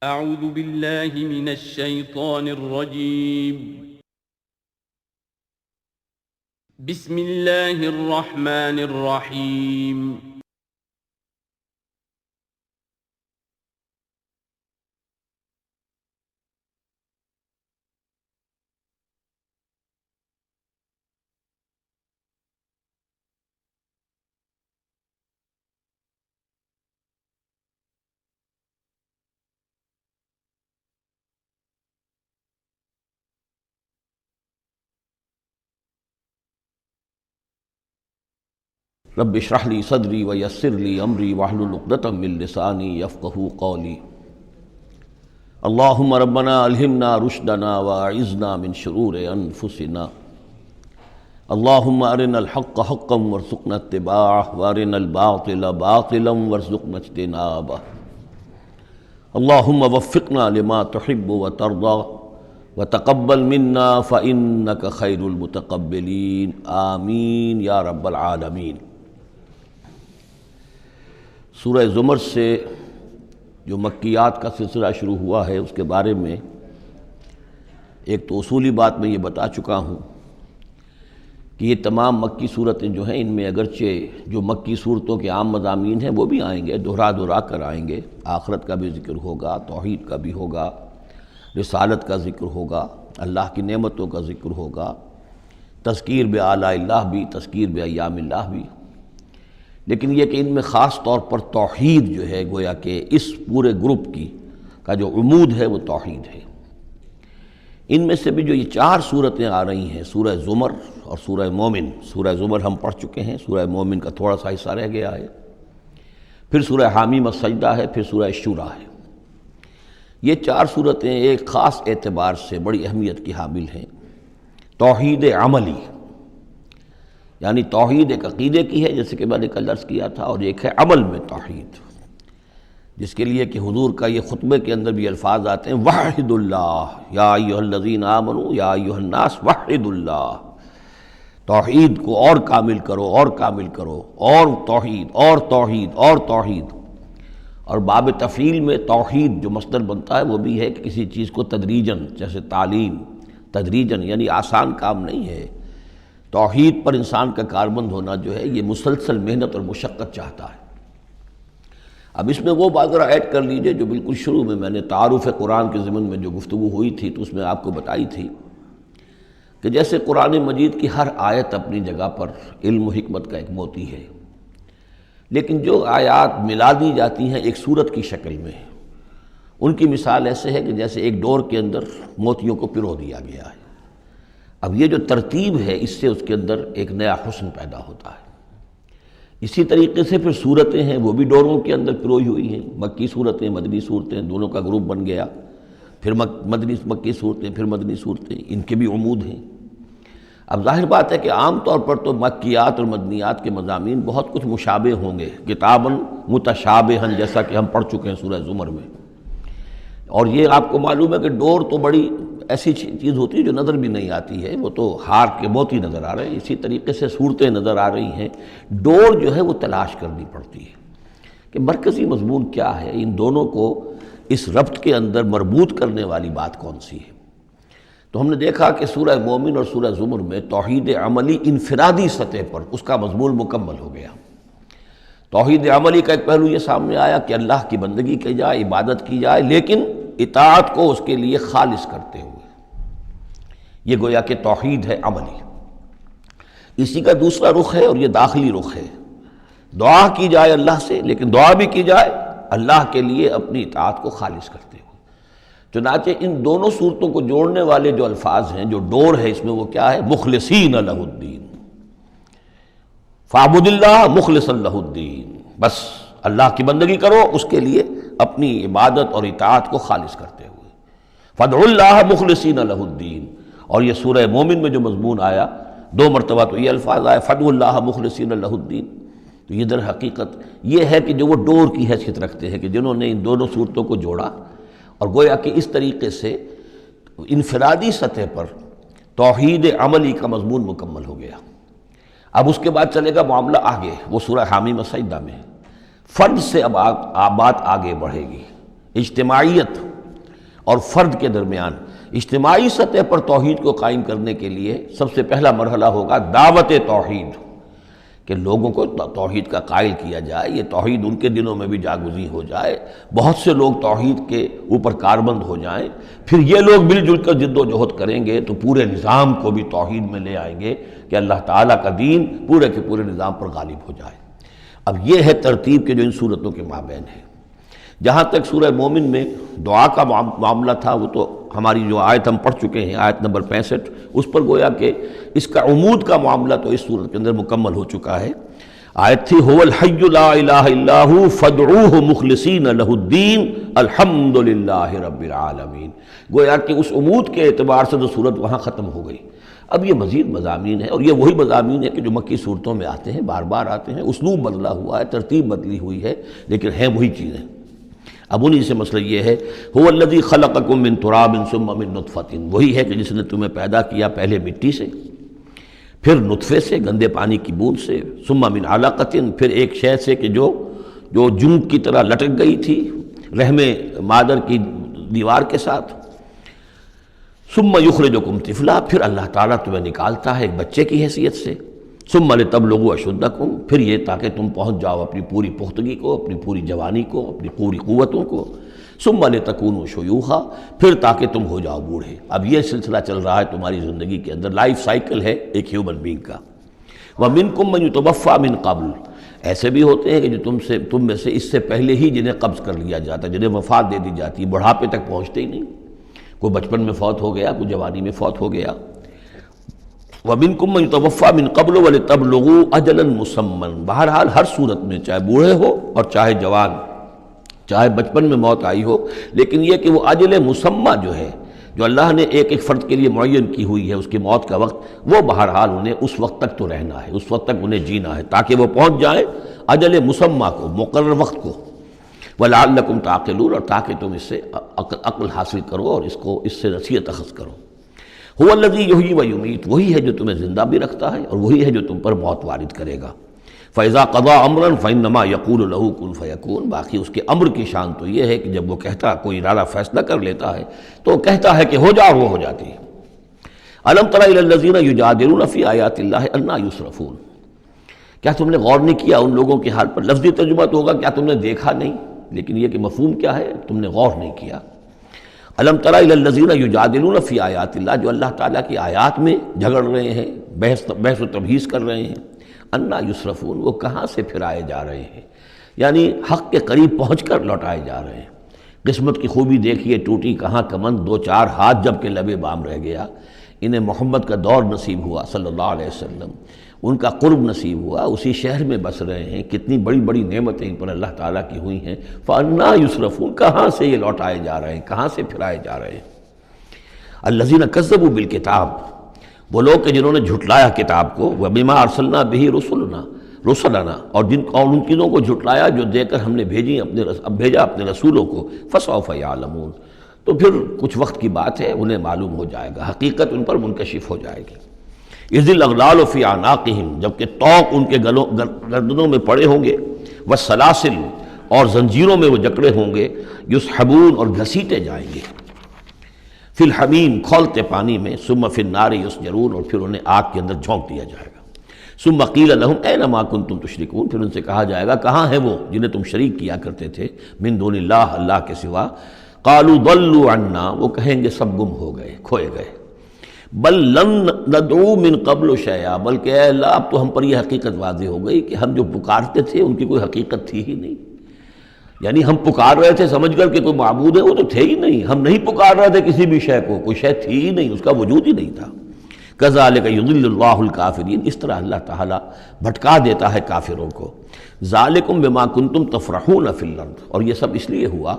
اعوذ باللہ من الشیطان الرجیم بسم اللہ الرحمن الرحیم رب اشرح لی صدری ویسر لی امری واحلل عقدۃ من لسانی یفقہوا قولی اللہم ربنا الہمنا رشدنا واعذنا من شرور انفسنا اللہم ارنا الحق حقا وارزقنا اتباعہ وارنا الباطل باطلا وارزقنا اجتنابہ اللہم وفقنا لما تحب وترضى وتقبل منا فإنك خیر المتقبلین آمین یا رب العالمین۔ سورہ زمر سے جو مکیات کا سلسلہ شروع ہوا ہے اس کے بارے میں ایک تو اصولی بات میں یہ بتا چکا ہوں کہ یہ تمام مکی صورتیں جو ہیں ان میں اگرچہ جو مکی صورتوں کے عام مضامین ہیں وہ بھی آئیں گے، دہرا کر آئیں گے، آخرت کا بھی ذکر ہوگا، توحید کا بھی ہوگا، رسالت کا ذکر ہوگا، اللہ کی نعمتوں کا ذکر ہوگا، تذکیر بآلاء اللہ بھی، تذکیر بایام اللہ بھی، لیکن یہ کہ ان میں خاص طور پر توحید جو ہے گویا کہ اس پورے گروپ کا جو عمود ہے وہ توحید ہے۔ ان میں سے بھی جو یہ چار صورتیں آ رہی ہیں، سورہ زمر اور سورہ مومن، سورہ زمر ہم پڑھ چکے ہیں، سورہ مومن کا تھوڑا سا حصہ رہ گیا ہے، پھر سورہ حامیم السجدہ ہے، پھر سورہ شورى ہے۔ یہ چار صورتیں ایک خاص اعتبار سے بڑی اہمیت کی حامل ہیں۔ توحید عملی یعنی توحید ایک عقیدے کی ہے جیسے کہ میں نے کل عرض کیا تھا، اور ایک ہے عمل میں توحید، جس کے لیے کہ حضور کا یہ خطبے کے اندر بھی الفاظ آتے ہیں وحد اللہ یا ایھا الذین آمنوا یا ایھا الناس وحد اللہ، توحید کو اور کامل کرو اور کامل کرو، اور توحید اور توحید اور توحید۔ اور باب تفعیل میں توحید جو مصدر بنتا ہے وہ بھی ہے کہ کسی چیز کو تدریجاً، جیسے تعلیم تدریجاً، یعنی آسان کام نہیں ہے۔ توحید پر انسان کا کاربند ہونا جو ہے یہ مسلسل محنت اور مشقت چاہتا ہے۔ اب اس میں وہ بات ذرا ایڈ کر لیجئے جو بالکل شروع میں نے تعارف قرآن کے ضمن میں جو گفتگو ہوئی تھی تو اس میں آپ کو بتائی تھی کہ جیسے قرآن مجید کی ہر آیت اپنی جگہ پر علم و حکمت کا ایک موتی ہے، لیکن جو آیات ملا دی جاتی ہیں ایک صورت کی شکل میں، ان کی مثال ایسے ہے کہ جیسے ایک ڈور کے اندر موتیوں کو پرو دیا گیا ہے۔ اب یہ جو ترتیب ہے اس سے اس کے اندر ایک نیا حسن پیدا ہوتا ہے۔ اسی طریقے سے پھر صورتیں ہیں وہ بھی ڈوروں کے اندر پروئی ہوئی ہیں، مکی صورتیں مدنی صورتیں، دونوں کا گروپ بن گیا، پھر مکی صورتیں پھر مدنی صورتیں، ان کے بھی عمود ہیں۔ اب ظاہر بات ہے کہ عام طور پر تو مکیات اور مدنیات کے مضامین بہت کچھ مشابہ ہوں گے، کتاباً متشابہاً، جیسا کہ ہم پڑھ چکے ہیں سورہ زمر میں۔ اور یہ آپ کو معلوم ہے کہ ڈور تو بڑی ایسی چیز ہوتی ہے جو نظر بھی نہیں آتی ہے، وہ تو ہار کے موتی نظر آ رہے ہیں، اسی طریقے سے صورتیں نظر آ رہی ہیں، ڈور جو ہے وہ تلاش کرنی پڑتی ہے کہ مرکزی مضمون کیا ہے، ان دونوں کو اس ربط کے اندر مربوط کرنے والی بات کون سی ہے۔ تو ہم نے دیکھا کہ سورہ مومن اور سورہ زمر میں توحید عملی انفرادی سطح پر اس کا مضمون مکمل ہو گیا۔ توحید عملی کا ایک پہلو یہ سامنے آیا کہ اللہ کی بندگی کی جائے، عبادت کی جائے، لیکن اطاعت کو اس کے لیے خالص کرتے ہوئے، یہ گویا کہ توحید ہے عملی۔ اسی کا دوسرا رخ ہے اور یہ داخلی رخ ہے، دعا کی جائے اللہ سے، لیکن دعا بھی کی جائے اللہ کے لیے اپنی اطاعت کو خالص کرتے ہوئے۔ چنانچہ ان دونوں صورتوں کو جوڑنے والے جو الفاظ ہیں، جو ڈور ہے اس میں، وہ کیا ہے؟ مخلصین لہ الدین، فاعبد اللہ مخلصا لہ الدین، بس اللہ کی بندگی کرو، اس کے لیے اپنی عبادت اور اطاعت کو خالص کرتے ہوئے۔ فادعوا اللہ مخلصین لہ الدین، اور یہ سورہ مومن میں جو مضمون آیا، دو مرتبہ تو یہ الفاظ آئے فادعوا اللہ مخلصین لہ الدین، تو یہ در حقیقت یہ ہے کہ جو وہ ڈور کی حیثیت رکھتے ہیں کہ جنہوں نے ان دونوں صورتوں کو جوڑا، اور گویا کہ اس طریقے سے انفرادی سطح پر توحید عملی کا مضمون مکمل ہو گیا۔ اب اس کے بعد چلے گا معاملہ آگے، وہ سورہ حامیم السجدہ میں فرد سے اب بات آگے بڑھے گی، اجتماعیت اور فرد کے درمیان اجتماعی سطح پر توحید کو قائم کرنے کے لیے سب سے پہلا مرحلہ ہوگا دعوت توحید، کہ لوگوں کو توحید کا قائل کیا جائے، یہ توحید ان کے دلوں میں بھی جاگزی ہو جائے، بہت سے لوگ توحید کے اوپر کاربند ہو جائیں، پھر یہ لوگ مل جل کر جد و جہد کریں گے تو پورے نظام کو بھی توحید میں لے آئیں گے کہ اللہ تعالیٰ کا دین پورے کے پورے نظام پر غالب ہو جائے۔ اب یہ ہے ترتیب کے جو ان صورتوں کے مابین ہے۔ جہاں تک سورہ مومن میں دعا کا معاملہ تھا وہ تو ہماری جو آیت ہم پڑھ چکے ہیں، آیت نمبر 65، اس پر گویا کہ اس کا عمود کا معاملہ تو اس صورت کے اندر مکمل ہو چکا ہے۔ آیت تھی هو الحی لا الہ الا هو فادعوہ مخلصین لہ الدین الحمد للہ رب العالمین۔ گویا کہ اس عمود کے اعتبار سے تو صورت وہاں ختم ہو گئی۔ اب یہ مزید مضامین ہیں، اور یہ وہی مضامین ہیں کہ جو مکی صورتوں میں آتے ہیں، بار بار آتے ہیں، اسلوب بدلا ہوا ہے، ترتیب بدلی ہوئی ہے، لیکن ہیں وہی چیزیں۔ اب انہی سے مسئلہ یہ ہے هو الذی خلقکم من تراب ثم من نطفۃ، وہی ہے کہ جس نے تمہیں پیدا کیا پہلے مٹی سے، پھر نطفے سے، گندے پانی کی بوند سے، ثم من علقۃ، پھر ایک شے سے کہ جو جنگ کی طرح لٹک گئی تھی رحم مادر کی دیوار کے ساتھ، ثم یخرجکم طفلا، پھر اللہ تعالیٰ تمہیں نکالتا ہے ایک بچے کی حیثیت سے، ثم لتبلغوا اشدکم، پھر یہ تاکہ تم پہنچ جاؤ اپنی پوری پختگی کو، اپنی پوری جوانی کو، اپنی پوری قوتوں کو، ثم لتکونوا شیوخا، پھر تاکہ تم ہو جاؤ بوڑھے۔ اب یہ سلسلہ چل رہا ہے تمہاری زندگی کے اندر، لائف سائیکل ہے ایک ہیومن بینگ کا۔ ومنکم من یتوفی من قبل، ایسے بھی ہوتے ہیں کہ جو تم میں سے اس سے پہلے ہی جنہیں قبض کر لیا جاتا ہے، جنہیں وفات دے دی جاتی ہے، بڑھاپے تک پہنچتے ہی نہیں، کوئی بچپن میں فوت ہو گیا، کوئی جوانی میں فوت ہو گیا۔ وَمِنْكُمْ مَنْ يُتَوَفَّى مِنْ قَبْلُ وَلِتَبْلُغُوا أَجَلًا مُّسَمًّى، بہرحال ہر صورت میں چاہے بوڑھے ہو اور چاہے جوان، چاہے بچپن میں موت آئی ہو، لیکن یہ کہ وہ اجل مسمى جو ہے، جو اللہ نے ایک ایک فرد کے لیے معین کی ہوئی ہے اس کی موت کا وقت، وہ بہرحال انہیں اس وقت تک تو رہنا ہے، اس وقت تک انہیں جینا ہے تاکہ وہ پہنچ جائیں اجل مسمى کو، مقرر وقت کو۔ وَلَعَلَّكُمْ تَعْقِلُونَ، اور تاکہ تم اس سے عقل حاصل کرو اور اس سے نصیحت اخذ کرو۔ هو الذی یحیی و یمیت، وہی ہے جو تمہیں زندہ بھی رکھتا ہے اور وہی ہے جو تم پر موت وارد کرے گا۔ فَإِذَا قَضَىٰ أَمْرًا فَإِنَّمَا يَقُولُ لَهُ كُن فَيَكُونُ، باقی اس کے امر کی شان تو یہ ہے کہ جب وہ کہتا، کوئی ارادہ فیصلہ کر لیتا ہے تو وہ کہتا ہے کہ ہو جا، اور وہ ہو جاتی ہے۔ أَلَمْ تَرَ إِلَى الَّذِينَ يُجَادِلُونَ فِي آيَاتِ اللَّهِ أَنَّىٰ يُصْرَفُونَ، کیا تم نے غور نہیں کیا ان لوگوں کے حال پر؟ لفظی ترجمہ تو ہوگا کیا تم نے دیکھا نہیں، لیکن یہ کہ مفہوم کیا ہے، تم نے غور نہیں کیا۔ الم تر الی الذین یجادلون فی آیات اللہ، جو اللہ تعالیٰ کی آیات میں جھگڑ رہے ہیں، بحث و تبحیث کر رہے ہیں، انا یصرفون، وہ کہاں سے پھرائے جا رہے ہیں، یعنی حق کے قریب پہنچ کر لوٹائے جا رہے ہیں۔ قسمت کی خوبی دیکھیے، ٹوٹی کہاں کمند، دو چار ہاتھ جب کہ لبے بام رہ گیا۔ انہیں محمد کا دور نصیب ہوا صلی اللہ علیہ وسلم، ان کا قرب نصیب ہوا، اسی شہر میں بس رہے ہیں، کتنی بڑی بڑی نعمتیں ان پر اللہ تعالیٰ کی ہوئی ہیں۔ فَأَنَّىٰ يُصْرَفُونَ، کہاں سے یہ لوٹائے جا رہے ہیں، کہاں سے پھرائے جا رہے ہیں۔ الَّذِينَ كَذَّبُوا بِالْكِتَابِ، وہ لوگ کہ جنہوں نے جھٹلایا کتاب کو، وَبِمَا أَرْسَلْنَا بِهِ رُسُلَنَا، اور ان چیزوں کو جھٹلایا جو دے کر ہم نے بھیجا اپنے رسولوں کو، فَسَوْفَ يَعْلَمُونَ، تو پھر کچھ وقت کی بات ہے، انہیں معلوم ہو جائے گا، حقیقت ان پر منکشف ہو جائے گی۔ اذ الاغلال فی اعناقہم، جبکہ طوق ان کے گردنوں میں پڑے ہوں گے، والسلاسل، اور زنجیروں میں وہ جکڑے ہوں گے، یسحبون، اور گھسیٹے جائیں گے، فی الحمیم، کھولتے پانی میں، ثم فی النار یسجرون، اور پھر انہیں آگ کے اندر جھونک دیا جائے گا۔ ثم قیل لہم این ما کنتم تشرکون، پھر ان سے کہا جائے گا کہاں ہیں وہ جنہیں تم شریک کیا کرتے تھے، من دون اللہ، اللہ کے سوا۔ قالوا ضلوا عنا، وہ کہیں گے سب گم ہو گئے، کھوئے گئے۔ بل لن ندعو من قبل شیئا، بلکہ اے اللہ اب تو ہم پر یہ حقیقت واضح ہو گئی کہ ہم جو پکارتے تھے ان کی کوئی حقیقت تھی ہی نہیں، یعنی ہم پکار رہے تھے سمجھ کر کہ کوئی معبود ہے، وہ تو تھے ہی نہیں، ہم نہیں پکار رہے تھے کسی بھی شے کو، کوئی شے تھی ہی نہیں، اس کا وجود ہی نہیں تھا۔ کذالک یضل اللہ الکافرین، اس طرح اللہ تعالیٰ بھٹکا دیتا ہے کافروں کو۔ ذالکم بما کنتم تفرحون فی الارض، اور یہ سب اس لیے ہوا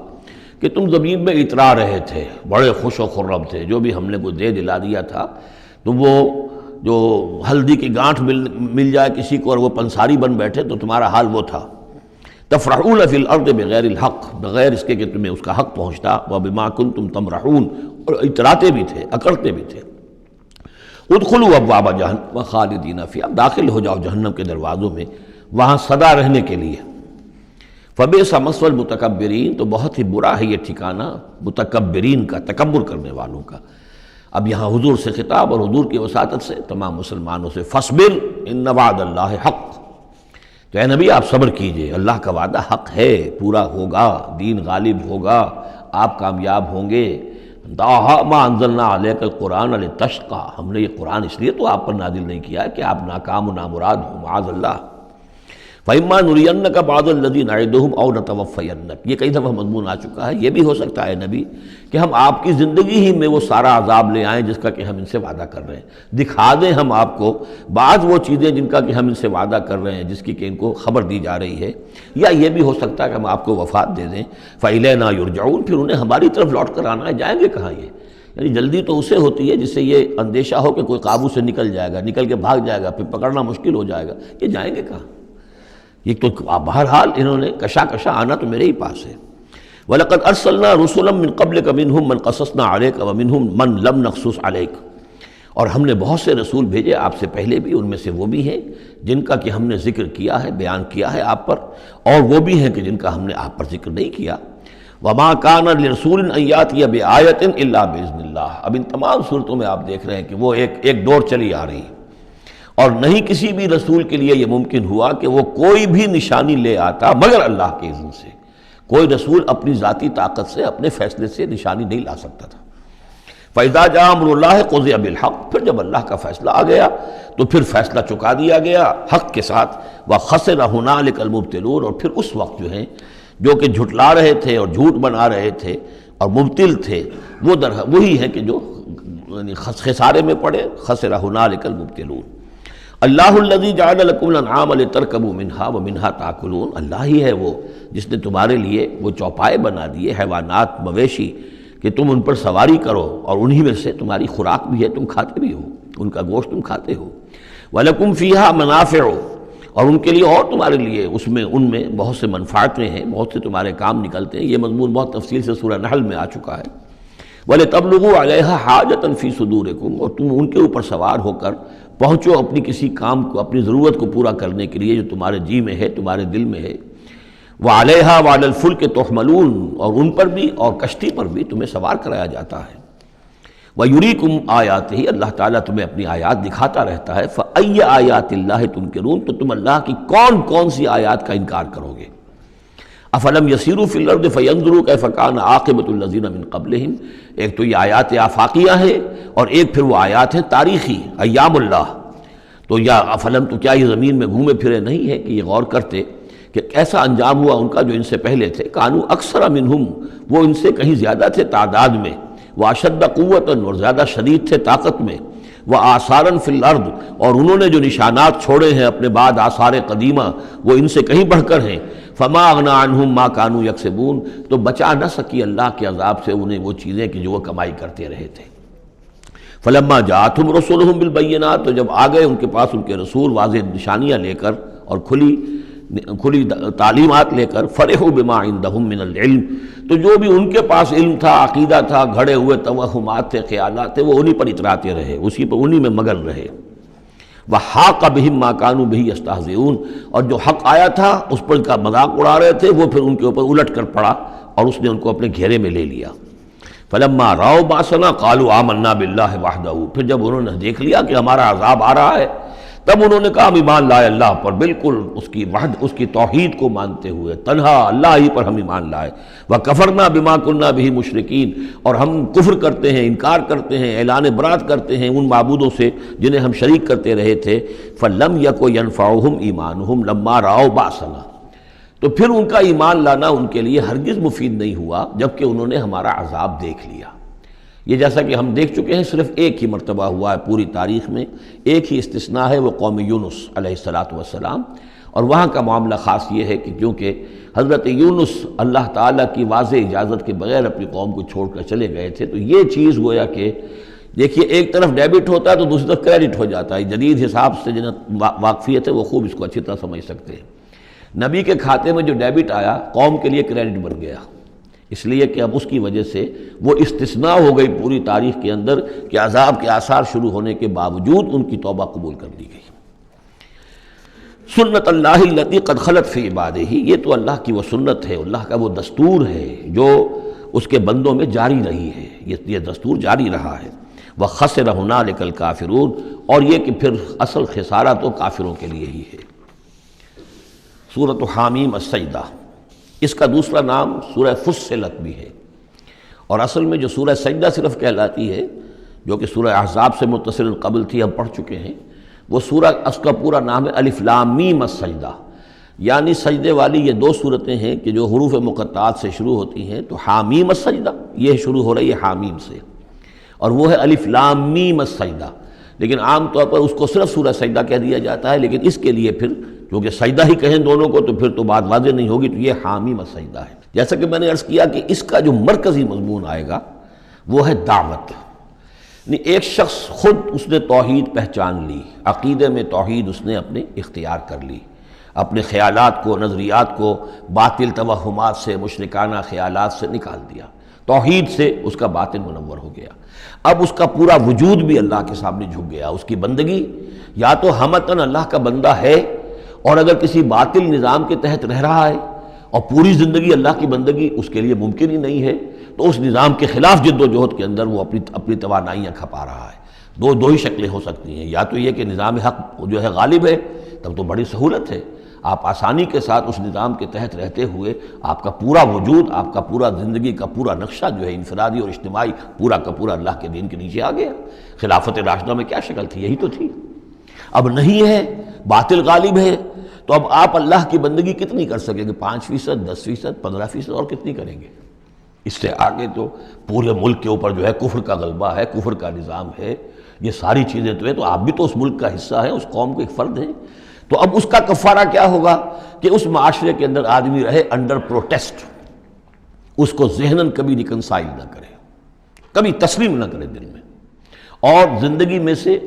کہ تم زمین میں اترا رہے تھے، بڑے خوش و خرم تھے، جو بھی ہم نے کوئی دے دلا دیا تھا تو وہ جو ہلدی کی گانٹھ مل جائے کسی کو اور وہ پنساری بن بیٹھے تو تمہارا حال وہ تھا۔ تفرحون فی الارض بغیر الحق، بغیر اس کے کہ تمہیں اس کا حق پہنچتا، وبما کنتم تمرحون، اور اتراتے بھی تھے، اکڑتے بھی تھے۔ ادخلوا ابواب جہنم خالدین فیہا، اب داخل ہو جاؤ جہنم کے دروازوں میں، وہاں سدا رہنے کے لیے۔ فبئس مثوى المتکبرین، تو بہت ہی برا ہے یہ ٹھکانہ متکبرین کا، تکبر کرنے والوں کا۔ اب یہاں حضور سے خطاب اور حضور کی وساطت سے تمام مسلمانوں سے، فاصبر ان وعد اللہ حق، تو اے نبی آپ صبر کیجئے، اللہ کا وعدہ حق ہے، پورا ہوگا، دین غالب ہوگا، آپ کامیاب ہوں گے۔ ما انزلنا علیک القرآن لتشقی، ہم نے یہ قرآن اس لیے تو آپ پر نازل نہیں کیا کہ آپ ناکام و نامراد ہوں، معاذ اللہ۔ فَإِمَّا نُرِيَنَّكَ بَعْضَ الَّذِي نَعِدُهُمْ أَوْ نَتَوَفَّيَنَّكَ، یہ کئی دفعہ مضمون آ چکا ہے، یہ بھی ہو سکتا ہے نبی کہ ہم آپ کی زندگی ہی میں وہ سارا عذاب لے آئیں جس کا کہ ہم ان سے وعدہ کر رہے ہیں، دکھا دیں ہم آپ کو بعض وہ چیزیں جن کا کہ ہم ان سے وعدہ کر رہے ہیں، جس کی کہ ان کو خبر دی جا رہی ہے، یا یہ بھی ہو سکتا ہے کہ ہم آپ کو وفات دے دیں۔ فَإِلَيْنَا يُرْجَعُونَ، پھر انہیں ہماری طرف لوٹ کر آنا ہے، جائیں گے کہاں یہ؟ یعنی جلدی تو اسے ہوتی ہے جس سے یہ اندیشہ ہو کہ کوئی قابو سے نکل جائے گا، نکل کے بھاگ جائے گا، پھر پکڑنا مشکل ہو جائے گا، یہ جائیں گے کہاں؟ یہ تو بہرحال انہوں نے کشا آنا تو میرے ہی پاس ہے۔ وَلَقَدْ أَرْسَلْنَا رُسُلًا مِّن قَبْلِكَ مِنْهُمْ مَنْ قَصَصْنَا عَلَيْكَ وَمِنْهُمْ مَنْ لَمْ نَقْصُصْ عَلَيْكَ، اور ہم نے بہت سے رسول بھیجے آپ سے پہلے بھی، ان میں سے وہ بھی ہیں جن کا کہ ہم نے ذکر کیا ہے، بیان کیا ہے آپ پر، اور وہ بھی ہیں کہ جن کا ہم نے آپ پر ذکر نہیں کیا۔ وَمَا كَانَ لِرَسُولٍ أَن يَأْتِيَ بِآيَةٍ إِلَّا بِإِذْنِ اللَّهِ، اب ان تمام صورتوں میں آپ دیکھ رہے ہیں کہ وہ ایک دور چلی آ رہی ہے، اور نہیں کسی بھی رسول کے لیے یہ ممکن ہوا کہ وہ کوئی بھی نشانی لے آتا مگر اللہ کے اذن سے۔ کوئی رسول اپنی ذاتی طاقت سے، اپنے فیصلے سے نشانی نہیں لا سکتا تھا۔ فَإِذَا جَاءَ أَمْرُ اللَّهِ قُضِيَ بِالْحَقِّ، پھر جب اللہ کا فیصلہ آ گیا تو پھر فیصلہ چکا دیا گیا حق کے ساتھ۔ وَخَسِرَ هُنَالِكَ الْمُبْطِلُونَ، اور پھر اس وقت جو ہیں جو کہ جھٹلا رہے تھے اور جھوٹ بنا رہے تھے اور مبطل تھے، وہ وہی ہیں کہ جو خسارے میں پڑے۔ خَسِرَ هُنَالِكَ الْمُبْطِلُونَ۔ اللہ الذی جعل لکم الانعام لترکبوا منها ومنها تاکلون، اللہ ہی ہے وہ جس نے تمہارے لیے وہ چوپائے بنا دیے، حیوانات، مویشی، کہ تم ان پر سواری کرو، اور انہی میں سے تمہاری خوراک بھی ہے، تم کھاتے بھی ہو، ان کا گوشت تم کھاتے ہو۔ وَلَكُمْ فِيهَا مَنَافِعُ، اور ان کے لیے اور تمہارے لیے ان میں بہت سے منفعتیں ہیں، بہت سے تمہارے کام نکلتے ہیں۔ یہ مضمون بہت تفصیل سے سورہ نحل میں آ چکا ہے۔ وَلِتَبْلُغُوا عَلَيْهَا حَاجَةً فِي صُدُورِكُمْ، اور تم ان کے اوپر سوار ہو کر پہنچو اپنی کسی کام کو، اپنی ضرورت کو پورا کرنے کے لیے جو تمہارے جی میں ہے، تمہارے دل میں ہے۔ وَعَلَيْهَا وَعَلَى الْفُلْكِ تُحْمَلُونَ، اور ان پر بھی اور کشتی پر بھی تمہیں سوار کرایا جاتا ہے۔ وَيُرِيكُمْ آيَاتِهِ، اللہ تعالیٰ تمہیں اپنی آیات دکھاتا رہتا ہے۔ فَأَيَّ آيَاتِ اللَّهِ تُنْكِرُونَ، تو تم اللہ کی کون سی آیات کا انکار کرو گے؟ افلم یسیروا فی الارض فینظروا کیف کان عاقبۃ الذین من قبلہم، ایک تو یہ آیات آفاقیہ ہے، اور ایک پھر وہ آیات ہیں تاریخی، ایام اللہ۔ تو یا افلم، تو کیا یہ زمین میں گھومے پھرے نہیں ہے کہ یہ غور کرتے کہ کیسا انجام ہوا ان کا جو ان سے پہلے تھے؟ کانوا اکثر منہم، وہ ان سے کہیں زیادہ تھے تعداد میں، واشد قوۃ، اور زیادہ شدید تھے طاقت میں، وآثارا فی الارض، اور انہوں نے جو نشانات چھوڑے ہیں اپنے بعد آثار قدیمہ وہ ان سے کہیں بڑھ کر ہیں۔ فما اغنی عنہم ما کانوا یکسبون، تو بچا نہ سکی اللہ کے عذاب سے انہیں وہ چیزیں کہ جو وہ کمائی کرتے رہے تھے۔ فلما جاءتہم رسولہم بالبینات، تو جب آ گئے ان کے پاس ان کے رسول واضح نشانیاں لے کر اور کھلی تعلیمات لے کر، فرحوا بما عندہم من العلم، تو جو بھی ان کے پاس علم تھا، عقیدہ تھا، گھڑے ہوئے توہمات تھے، خیالات تھے، وہ انہی پر اتراتے رہے، اسی پر انہی میں مگن رہے۔ وحاق بہم ما کانوا بہ یستہزئون، اور جو حق آیا تھا اس پر کا مذاق اڑا رہے تھے، وہ پھر ان کے اوپر الٹ کر پڑا اور اس نے ان کو اپنے گھیرے میں لے لیا۔ فلما رأوا بأسنا قالوا آمنا باللہ وحدہ، پھر جب انہوں نے دیکھ لیا کہ ہمارا عذاب آ رہا ہے، تب انہوں نے کہا ہم ایمان لائے اللہ پر، بالکل اس کی توحید کو مانتے ہوئے، تنہا اللہ ہی پر ہم ایمان لائے۔ وَكَفَرْنَا بِمَا كُنَّا بِهِ مُشْرِكِينَ، اور ہم کفر کرتے ہیں، انکار کرتے ہیں، اعلان برات کرتے ہیں ان معبودوں سے جنہیں ہم شریک کرتے رہے تھے۔ فَلَمْ يَكُ يَنْفَعُهُمْ إِيمَانُهُمْ لَمَّا رَأَوْا بَأْسَنَا، تو پھر ان کا ایمان لانا ان کے لیے ہرگز مفید نہیں ہوا جبکہ انہوں نے ہمارا عذاب دیکھ لیا۔ یہ جیسا کہ ہم دیکھ چکے ہیں صرف ایک ہی مرتبہ ہوا ہے پوری تاریخ میں، ایک ہی استثناء ہے، وہ قوم یونس علیہ السلام، اور وہاں کا معاملہ خاص یہ ہے کہ کیونکہ حضرت یونس اللہ تعالیٰ کی واضح اجازت کے بغیر اپنی قوم کو چھوڑ کر چلے گئے تھے، تو یہ چیز گویا کہ دیکھیے ایک طرف ڈیبٹ ہوتا ہے تو دوسری طرف کریڈٹ ہو جاتا ہے۔ جدید حساب سے جنہیں واقفیت ہے وہ خوب اس کو اچھی طرح سمجھ سکتے ہیں۔ نبی کے کھاتے میں جو ڈیبٹ آیا قوم کے لیے کریڈٹ بن گیا، اس لیے کہ اب اس کی وجہ سے وہ استثناء ہو گئی پوری تاریخ کے اندر کہ عذاب کے آثار شروع ہونے کے باوجود ان کی توبہ قبول کر لی گئی۔ سنت اللہ التی قد خلت فی عبادہ، یہ تو اللہ کی وہ سنت ہے، اللہ کا وہ دستور ہے جو اس کے بندوں میں جاری رہی ہے، یہ دستور جاری رہا ہے۔ وَخَسِرَ هُنَالِكَ الْكَافِرُونَ، اور یہ کہ پھر اصل خسارہ تو کافروں کے لیے ہی ہے۔ سورۃ حامیم السجدہ، اس کا دوسرا نام سورہ فصلت بھی ہے، اور اصل میں جو سورہ سجدہ صرف کہلاتی ہے، جو کہ سورہ احزاب سے متصل قبل تھی، ہم پڑھ چکے ہیں، وہ سورہ، اس کا پورا نام ہے الف لام میم السجدہ، یعنی سجدے والی یہ دو صورتیں ہیں کہ جو حروف مقطعات سے شروع ہوتی ہیں، تو حامیم السجدہ یہ شروع ہو رہی ہے حامیم سے، اور وہ ہے الف لام میم السجدہ، لیکن عام طور پر اس کو صرف سورہ سجدہ کہہ دیا جاتا ہے، لیکن اس کے لیے پھر کیونکہ سجدہ ہی کہیں دونوں کو تو پھر تو بات واضح نہیں ہوگی، تو یہ حامیم السجدہ ہے۔ جیسا کہ میں نے عرض کیا کہ اس کا جو مرکزی مضمون آئے گا وہ ہے دعوت، یعنی ایک شخص خود اس نے توحید پہچان لی، عقیدے میں توحید اس نے اپنے اختیار کر لی، اپنے خیالات کو، نظریات کو باطل توہمات سے، مشرکانہ خیالات سے نکال دیا، توحید سے اس کا باطن منور ہو گیا۔ اب اس کا پورا وجود بھی اللہ کے سامنے جھک گیا، اس کی بندگی یا تو ہمتاً اللہ کا بندہ ہے، اور اگر کسی باطل نظام کے تحت رہ رہا ہے اور پوری زندگی اللہ کی بندگی اس کے لیے ممکن ہی نہیں ہے، تو اس نظام کے خلاف جد و جہد کے اندر وہ اپنی توانائیاں کھپا رہا ہے۔ دو ہی شکلیں ہو سکتی ہیں، یا تو یہ کہ نظام حق جو ہے غالب ہے، تب تو بڑی سہولت ہے، آپ آسانی کے ساتھ اس نظام کے تحت رہتے ہوئے آپ کا پورا وجود، آپ کا پورا زندگی کا پورا نقشہ جو ہے انفرادی اور اجتماعی پورا کا پورا اللہ کے دین کے نیچے آ گیا۔ خلافت راشدہ میں کیا شکل تھی؟ یہی تو تھی۔ اب نہیں ہے، باطل غالب ہے، تو اب آپ اللہ کی بندگی کتنی کر سکیں گے؟ 5%، 10%، 15%، اور کتنی کریں گے؟ اس سے آگے تو پورے ملک کے اوپر جو ہے کفر کا غلبہ ہے، کفر کا نظام ہے، یہ ساری چیزیں تو ہیں، تو آپ بھی تو اس ملک کا حصہ ہیں، اس قوم کے ایک فرد ہیں۔ تو اب اس کا کفارہ کیا ہوگا کہ اس معاشرے کے اندر آدمی رہے انڈر پروٹیسٹ، اس کو ذہناً کبھی ریکنسائل نہ کرے، کبھی تسلیم نہ کرے دل میں، اور زندگی میں سے،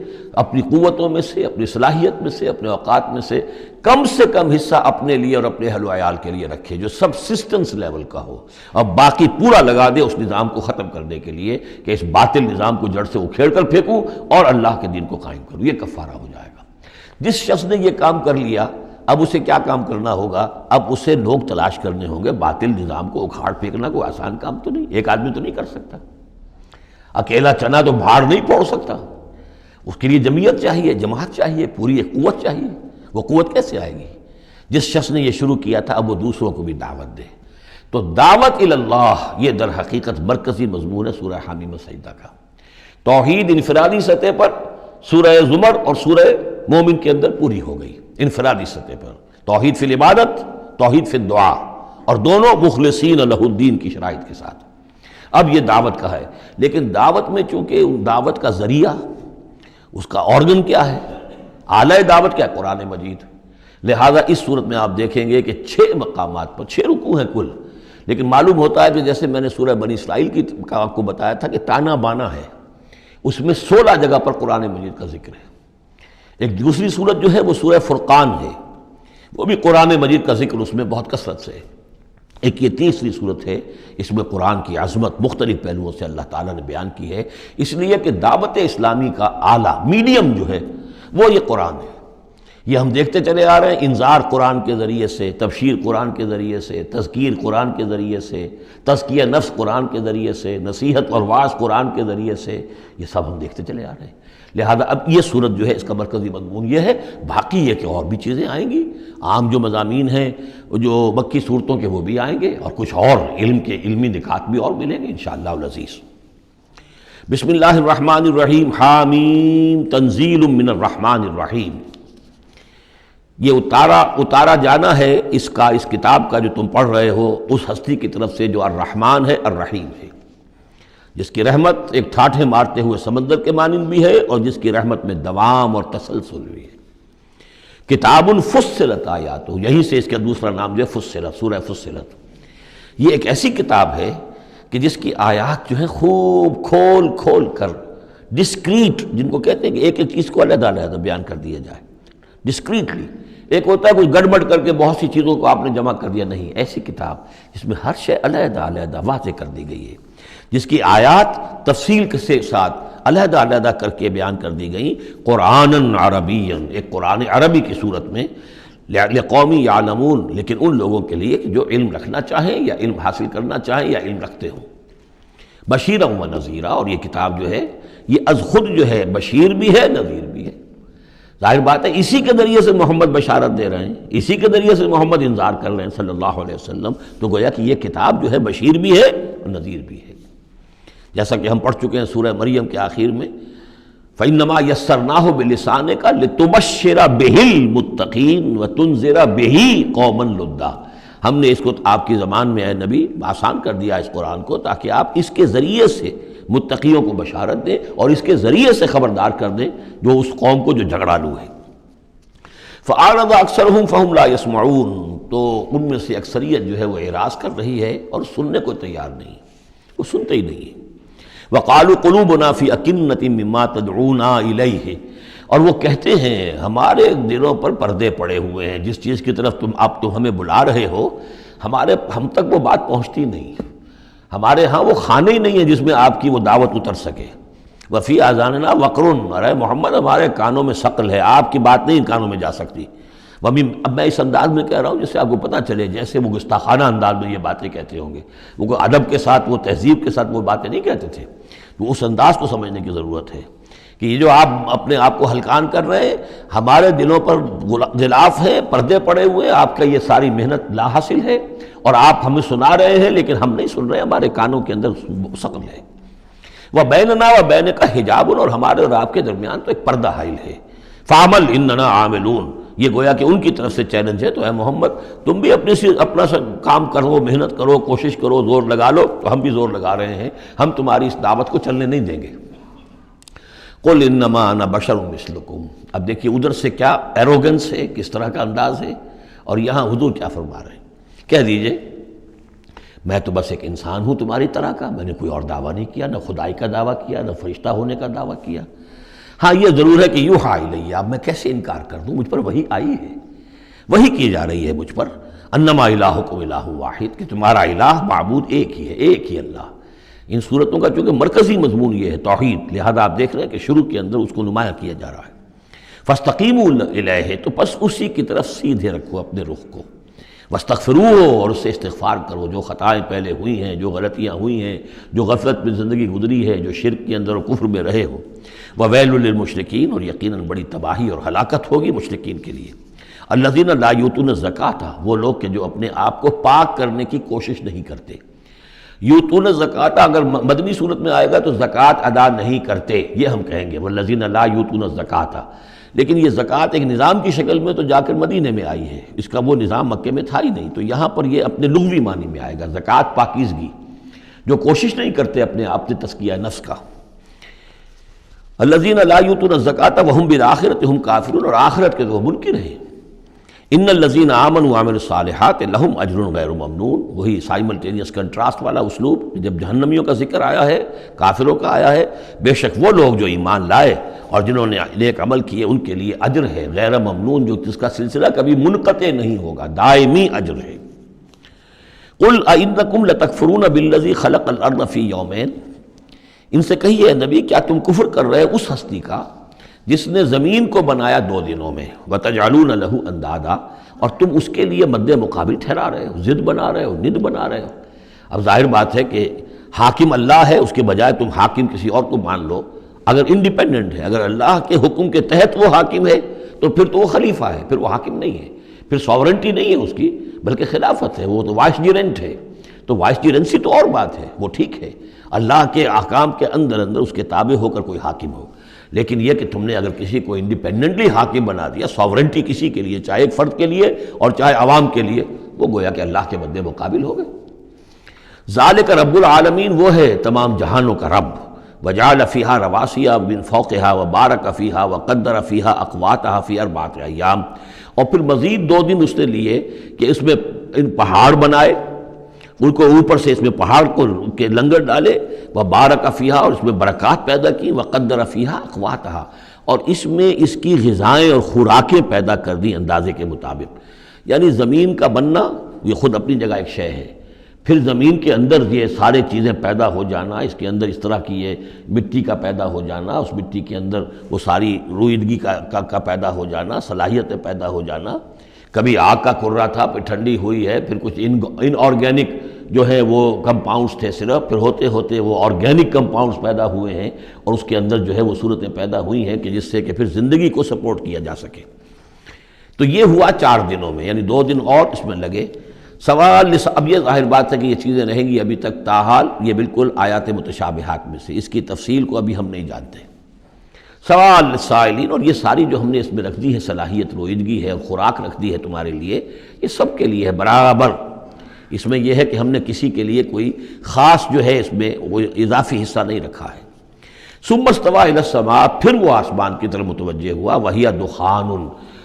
اپنی قوتوں میں سے، اپنی صلاحیت میں سے، اپنے اوقات میں سے کم حصہ اپنے لیے اور اپنے اہل و عیال کے لیے رکھے، جو سبسسٹنس لیول کا ہو، اور باقی پورا لگا دے اس نظام کو ختم کرنے کے لیے کہ اس باطل نظام کو جڑ سے اکھیڑ کر پھینکوں اور اللہ کے دین کو قائم کروں۔ یہ کفارہ ہو جائے گا۔ جس شخص نے یہ کام کر لیا، اب اسے کیا کام کرنا ہوگا؟ اب اسے لوگ تلاش کرنے ہوں گے۔ باطل نظام کو اکھاڑ پھینکنا کوئی آسان کام تو نہیں، ایک آدمی تو نہیں کر سکتا، اکیلا چنا تو بھاڑ نہیں پھوڑ سکتا، اس کے لیے جمعیت چاہیے، جماعت چاہیے، پوری ایک قوت چاہیے۔ وہ قوت کیسے آئے گی؟ جس شخص نے یہ شروع کیا تھا اب وہ دوسروں کو بھی دعوت دے۔ تو دعوت اللہ، یہ در حقیقت مرکزی مضمون ہے سورہ حامیم السجدہ کا۔ توحید انفرادی سطح پر سورہ زمر اور سورہ مومن کے اندر پوری ہو گئی، انفرادی سطح پر توحید فی العبادت، توحید فی الدعا، اور دونوں مخلصین لہ الدین کی شرائط کے ساتھ۔ اب یہ دعوت کا ہے، لیکن دعوت میں چونکہ دعوت کا ذریعہ، اس کا آرگن کیا ہے؟ اعلی دعوت کیا ہے؟ قرآن مجید۔ لہذا اس صورت میں آپ دیکھیں گے کہ 6 مقامات پر 6 رکوع ہیں کل، لیکن معلوم ہوتا ہے کہ جیسے میں نے سورہ بنی اسرائیل کی کا آپ کو بتایا تھا کہ تانا بانا ہے، اس میں 16 جگہ پر قرآن مجید کا ذکر ہے۔ ایک دوسری صورت جو ہے وہ سورہ فرقان ہے، وہ بھی قرآن مجید کا ذکر اس میں بہت کثرت سے ہے۔ ایک یہ تیسری صورت ہے، اس میں قرآن کی عظمت مختلف پہلوؤں سے اللہ تعالیٰ نے بیان کی ہے، اس لیے کہ دعوت اسلامی کا اعلیٰ میڈیم جو ہے وہ یہ قرآن ہے۔ یہ ہم دیکھتے چلے آ رہے ہیں، انذار قرآن کے ذریعے سے، تبشیر قرآن کے ذریعے سے، تذکیر قرآن کے ذریعے سے، تزکیہ نفس قرآن کے ذریعے سے، نصیحت اور وعظ قرآن کے ذریعے سے، یہ سب ہم دیکھتے چلے آ رہے ہیں۔ لہذا اب یہ صورت جو ہے اس کا مرکزی مضمون یہ ہے، باقی یہ کہ اور بھی چیزیں آئیں گی، عام جو مضامین ہیں جو مکی صورتوں کے وہ بھی آئیں گے، اور کچھ اور علمی نکات بھی اور ملیں گے انشاءاللہ العزیز۔ بسم اللہ الرحمن الرحیم، حامیم تنزیل من الرحمن الرحیم۔ یہ اتارا جانا ہے اس کتاب کا جو تم پڑھ رہے ہو اس ہستی کی طرف سے جو الرحمن ہے، الرحیم ہے، جس کی رحمت ایک ٹھاٹھے مارتے ہوئے سمندر کے مانند بھی ہے، اور جس کی رحمت میں دوام اور تسلسل بھی ہے۔ کتاب فصلت آیاتہ، یہیں سے اس کا دوسرا نام جو ہے فصلت، سورہ فصلت۔ یہ ایک ایسی کتاب ہے کہ جس کی آیات جو ہیں خوب کھول کھول کر ڈسکریٹ، جن کو کہتے ہیں کہ ایک ایک چیز کو علیحدہ علیحدہ بیان کر دیا جائے ڈسکریٹلی۔ ایک ہوتا ہے کوئی گڑبڑ کر کے بہت سی چیزوں کو آپ نے جمع کر دیا، نہیں، ایسی کتاب جس میں ہر شے علیحدہ علیحدہ واضح کر دی گئی ہے، جس کی آیات تفصیل کے ساتھ علیحدہ علیحدہ کر کے بیان کر دی گئیں، قرآن عربی، ایک قرآن عربی کی صورت میں، لقوم یعلمون، لیکن ان لوگوں کے لیے کہ جو علم رکھنا چاہیں یا علم حاصل کرنا چاہیں یا علم رکھتے ہوں۔ بشیرا و نذیرا، اور یہ کتاب جو ہے یہ از خود جو ہے بشیر بھی ہے نذیر بھی ہے۔ ظاہر بات ہے اسی کے ذریعے سے محمد بشارت دے رہے ہیں، اسی کے ذریعے سے محمد انذار کر رہے ہیں صلی اللہ علیہ وسلم، تو گویا کہ یہ کتاب جو ہے بشیر بھی ہے اور نذیر بھی ہے۔ جیسا کہ ہم پڑھ چکے ہیں سورہ مریم کے آخر میں، فَإِنَّمَا يَسَّرْنَاهُ بِلِسَانِكَ لِتُبَشِّرَ بِهِ الْمُتَّقِينَ وَتُنذِرَ بِهِ قَوْمًا لُدًّا، ہم نے اس کو آپ کی زبان میں اے نبی آسان کر دیا اس قرآن کو، تاکہ آپ اس کے ذریعے سے متقیوں کو بشارت دیں اور اس کے ذریعے سے خبردار کر دیں جو اس قوم کو جو جھگڑالو ہے۔ فَأَعْرَضَ أَكْثَرُهُمْ فَهُمْ لَا يَسْمَعُونَ، تو ان میں سے اکثریت جو ہے وہ اعراض کر رہی ہے اور سننے کو تیار نہیں، وہ سنتے ہی نہیں ہے۔ وَقَالُوا قُلُوبُنَا فِي أَكِنَّةٍ مِّمَّا تَدْعُونَا إِلَيْهِ، اور وہ کہتے ہیں ہمارے دلوں پر پردے پڑے ہوئے ہیں، جس چیز کی طرف تم ہمیں بلا رہے ہو ہم تک وہ بات پہنچتی نہیں، ہمارے ہاں وہ خانے ہی نہیں ہے جس میں آپ کی وہ دعوت اتر سکے۔ وَفِي آذَانِنَا وَقْرٌ، ارے محمد ہمارے کانوں میں ثقل ہے، آپ کی بات نہیں ان کانوں میں جا سکتی۔ اب میں اس انداز میں کہہ رہا ہوں جس سے آپ کو پتہ چلے جیسے وہ گستاخانہ انداز میں یہ باتیں کہتے ہوں گے، وہ ادب کے ساتھ وہ تہذیب کے ساتھ وہ باتیں نہیں کہتے تھے، تو اس انداز کو سمجھنے کی ضرورت ہے کہ یہ جو آپ اپنے آپ کو ہلکان کر رہے ہیں، ہمارے دلوں پر غلاف ہے، پردے پڑے ہوئے، آپ کا یہ ساری محنت لا حاصل ہے، اور آپ ہمیں سنا رہے ہیں لیکن ہم نہیں سن رہے، ہمارے کانوں کے اندر ثقل ہے۔ وَبَيْنَنَا وَبَيْنَكَ حِجَابٌ، اور ہمارے اور آپ کے درمیان تو ایک پردہ حائل ہے۔ فَعَمَلْ إِنَّنَا عَامِلُونَ، یہ گویا کہ ان کی طرف سے چیلنج ہے، تو اے محمد تم بھی اپنا کام کرو، محنت کرو، کوشش کرو، زور لگا لو، تو ہم بھی زور لگا رہے ہیں، ہم تمہاری اس دعوت کو چلنے نہیں دیں گے۔ قُلْ إِنَّمَا أَنَا بَشَرٌ مِثْلُكُمْ، اب دیکھیے ادھر سے کیا ایروگنس ہے، کس طرح کا انداز ہے، اور یہاں حضور کیا فرما رہے ہیں، کہہ دیجئے میں تو بس ایک انسان ہوں تمہاری طرح کا، میں نے کوئی اور دعویٰ نہیں کیا، نہ خدائی کا دعویٰ کیا، نہ فرشتہ ہونے کا دعویٰ کیا۔ ہاں یہ ضرور ہے کہ یوحیٰ الیہ، اب میں کیسے انکار کر دوں، مجھ پر وحی آئی ہے، وحی کی جا رہی ہے مجھ پر، انما الہکم الہ واحد، کہ تمہارا الہ معبود ایک ہی ہے، ایک ہی اللہ۔ ان صورتوں کا چونکہ مرکزی مضمون یہ ہے توحید، لہذا آپ دیکھ رہے ہیں کہ شروع کے اندر اس کو نمایاں کیا جا رہا ہے۔ فاستقیموا الیہ، تو بس اسی کی طرف سیدھے رکھو اپنے رخ کو، واستغفروہ، اور اس سے استغفار کرو، جو خطائیں پہلے ہوئی ہیں، جو غلطیاں ہوئی ہیں، جو غفلت میں زندگی گزری ہے، جو شرک کے اندر اور کفر میں رہے ہو۔ وَوَيْلٌ لِّلْمُشْرِكِينَ، اور یقیناً بڑی تباہی اور ہلاکت ہوگی مشرکین کے لیے۔ الَّذِينَ لَا يُؤْتُونَ الزَّكَاةَ، وہ لوگ کہ جو اپنے آپ کو پاک کرنے کی کوشش نہیں کرتے۔ یؤتون الزکوٰۃ اگر مدنی صورت میں آئے گا تو زکوٰۃ ادا نہیں کرتے، یہ ہم کہیں گے وَالَّذِينَ لَا يُؤْتُونَ الزَّكَاةَ، لیکن یہ زکوٰۃ ایک نظام کی شکل میں تو جا کر مدینے میں آئی ہے، اس کا وہ نظام مکے میں تھا ہی نہیں، تو یہاں پر یہ اپنے لغوی معنی میں آئے گا، زکوٰۃ پاکیزگی، جو کوشش نہیں کرتے اپنے آپ سے تزکیہ نفس کا۔ الذین لا یؤتون الزکوٰۃ وہم بالآخرۃ ہم کافرون، اور آخرت کے تو وہ منکر ہیں۔ ان الذین آمنوا وعملوا الصالحات لہم اجر غیر ممنون، وہی سائملٹینیس کنٹراسٹ والا اسلوب، جب جہنمیوں کا ذکر آیا ہے، کافروں کا آیا ہے، بے شک وہ لوگ جو ایمان لائے اور جنہوں نے نیک عمل کیے ان کے لیے اجر ہے غیر ممنون، جو جس کا سلسلہ کبھی منقطع نہیں ہوگا، دائمی اجر ہے۔ قل ائنکم لتکفرون بالذی خلق الارض فی یومین، ان سے کہیے نبی کیا تم کفر کر رہے اس ہستی کا جس نے زمین کو بنایا 2 دنوں میں، وتجعلون لہ اندادا، اور تم اس کے لیے مد مقابل ٹھہرا رہے ہو، ضد بنا رہے ہو، ند بنا رہے ہو۔ اب ظاہر بات ہے کہ حاکم اللہ ہے، اس کے بجائے تم حاکم کسی اور کو مان لو، اگر انڈیپینڈنٹ ہے، اگر اللہ کے حکم کے تحت وہ حاکم ہے تو پھر تو وہ خلیفہ ہے، پھر وہ حاکم نہیں ہے، پھر ساورنٹی نہیں ہے اس کی بلکہ خلافت ہے، وہ تو وائس جیرنٹ ہے، تو وائس جیرنسی تو اور بات ہے، وہ ٹھیک ہے، اللہ کے احکام کے اندر اس کے تابع ہو کر کوئی حاکم ہو، لیکن یہ کہ تم نے اگر کسی کو انڈیپینڈنٹلی حاکم بنا دیا، ساورنٹی کسی کے لیے، چاہے ایک فرد کے لیے اور چاہے عوام کے لیے، وہ گویا کہ اللہ کے مد مقابل ہو گئے۔ ذالک رب العالمین، وہ ہے تمام جہانوں کا رب، وجعل فیہا رواسیہ من فوقہا وبارک فیہا وقدر فیہا اقواتہا فی 4 ایام، اور پھر مزید 2 دن اس نے لیے کہ اس میں ان پہاڑ بنائے، ان کو اوپر سے اس میں پہاڑ کو کے لنگر ڈالے، وبارک فیہا، اور اس میں برکات پیدا کی، وقدر فیہا اقواتہا، اور اس میں اس کی غذائیں اور خوراکیں پیدا کر دی اندازے کے مطابق۔ یعنی زمین کا بننا یہ خود اپنی جگہ ایک شے ہے، پھر زمین کے اندر یہ سارے چیزیں پیدا ہو جانا، اس کے اندر اس طرح کی یہ مٹی کا پیدا ہو جانا، اس مٹی کے اندر وہ ساری روئیدگی کا پیدا ہو جانا، صلاحیتیں پیدا ہو جانا، کبھی آگ کا کرا تھا، پھر ٹھنڈی ہوئی ہے، پھر کچھ ان آرگینک جو ہے وہ کمپاؤنڈز تھے صرف، پھر ہوتے ہوتے وہ آرگینک کمپاؤنڈز پیدا ہوئے ہیں اور اس کے اندر جو ہے وہ صورتیں پیدا ہوئی ہیں کہ جس سے کہ پھر زندگی کو سپورٹ کیا جا سکے۔ تو یہ ہوا 4 دنوں میں، یعنی 2 دن اور اس میں لگے۔ سوال اب یہ ظاہر بات ہے کہ یہ چیزیں رہیں گی ابھی تک، تاحال یہ بالکل آیات متشابہات میں سے، اس کی تفصیل کو ابھی ہم نہیں جانتے۔ سوال للسائلین، اور یہ ساری جو ہم نے اس میں رکھ دی ہے صلاحیت رویدگی ہے اور خوراک رکھ دی ہے تمہارے لیے، یہ سب کے لیے ہے برابر۔ اس میں یہ ہے کہ ہم نے کسی کے لیے کوئی خاص جو ہے اس میں وہ اضافی حصہ نہیں رکھا ہے۔ ثم استوى الى السماء، پھر وہ آسمان کی طرف متوجہ ہوا، وہی دخان،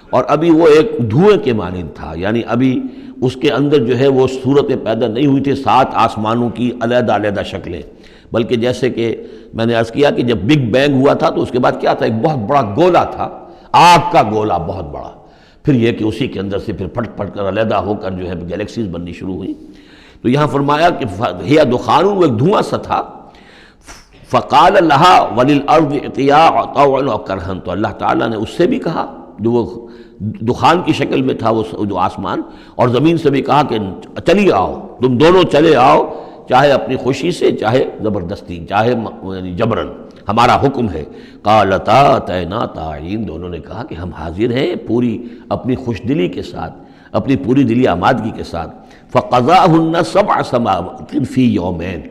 اور ابھی وہ ایک دھوئیں کے مانند تھا، یعنی ابھی اس کے اندر جو ہے وہ صورتیں پیدا نہیں ہوئی تھی 7 آسمانوں کی علیحدہ علیحدہ شکلیں، بلکہ جیسے کہ میں نے عرض کیا کہ جب بگ بینگ ہوا تھا تو اس کے بعد کیا تھا، ایک بہت بڑا گولا تھا، آگ کا گولا بہت بڑا، پھر یہ کہ اسی کے اندر سے پھر پھٹ پھٹ کر علیحدہ ہو کر جو ہے گیلیکسیز بننی شروع ہوئی۔ تو یہاں فرمایا کہ ہی دخان، وہ ایک دھواں سا تھا، فقال لها وللارض ائتيا طوعا وكرها، تو اللہ تعالیٰ نے اس سے بھی کہا جو وہ دخان کی شکل میں تھا وہ جو آسمان، اور زمین سے بھی کہا کہ چلی آؤ، تم دونوں چلے آؤ، چاہے اپنی خوشی سے، چاہے زبردستی، چاہے یعنی جبرن، ہمارا حکم ہے۔ قالتا اتینا طاعین، دونوں نے کہا کہ ہم حاضر ہیں پوری اپنی خوش دلی کے ساتھ، اپنی پوری دلی آمادگی کے ساتھ۔ فقضاهن 7 سماوات فی یومین،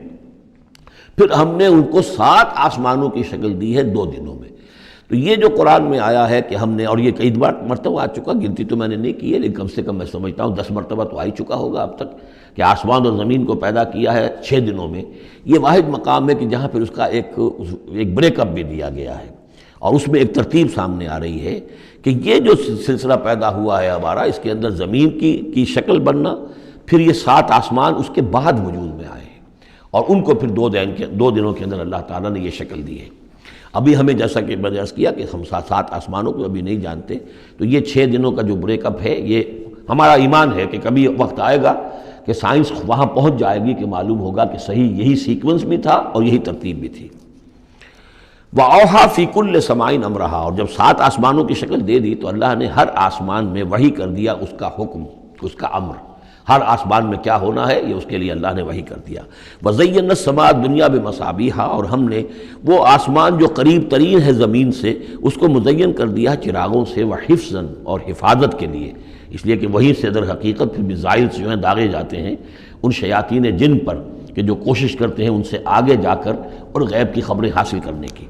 پھر ہم نے ان کو 7 آسمانوں کی شکل دی ہے 2 دنوں میں۔ تو یہ جو قرآن میں آیا ہے کہ ہم نے، اور یہ کئی مرتبہ آ چکا، گنتی تو میں نے نہیں کی ہے لیکن کم سے کم میں سمجھتا ہوں 10 مرتبہ تو آ ہی چکا ہوگا اب تک، کہ آسمان اور زمین کو پیدا کیا ہے 6 دنوں میں۔ یہ واحد مقام ہے کہ جہاں پھر اس کا ایک بریک اپ بھی دیا گیا ہے، اور اس میں ایک ترتیب سامنے آ رہی ہے کہ یہ جو سلسلہ پیدا ہوا ہے ہمارا، اس کے اندر زمین کی شکل بننا، پھر یہ 7 آسمان اس کے بعد وجود میں آئے ہیں، اور ان کو پھر 2 دنوں کے اندر اللہ تعالیٰ نے یہ شکل دی ہے۔ ابھی ہمیں جیسا کہ میں نے عرض کیا کہ ہم 7 آسمانوں کو ابھی نہیں جانتے، تو یہ 6 دنوں کا جو بریک اپ ہے، یہ ہمارا ایمان ہے کہ کبھی وقت آئے گا کہ سائنس وہاں پہنچ جائے گی کہ معلوم ہوگا کہ صحیح یہی سیکوینس بھی تھا اور یہی ترتیب بھی تھی۔ وَأَوْحَىٰ فِي كُلِّ سَمَاءٍ أَمْرَهَا، اور جب 7 آسمانوں کی شکل دے دی تو اللہ نے ہر آسمان میں وحی کر دیا اس کا حکم، اس کا امر، ہر آسمان میں کیا ہونا ہے یہ اس کے لیے اللہ نے وحی کر دیا۔ وَزَيَّنَّا السَّمَاءَ الدُّنْيَا بِمَصَابِيحَ، اور ہم نے وہ آسمان جو قریب ترین ہے زمین سے اس کو مزین کر دیا چراغوں سے، وَحِفْظًا، اور حفاظت کے لیے، اس لیے کہ وہیں سے در حقیقت پھر میزائل سے جو ہیں داغے جاتے ہیں ان شیاطین جن پر کہ جو کوشش کرتے ہیں ان سے آگے جا کر اور غیب کی خبریں حاصل کرنے کی۔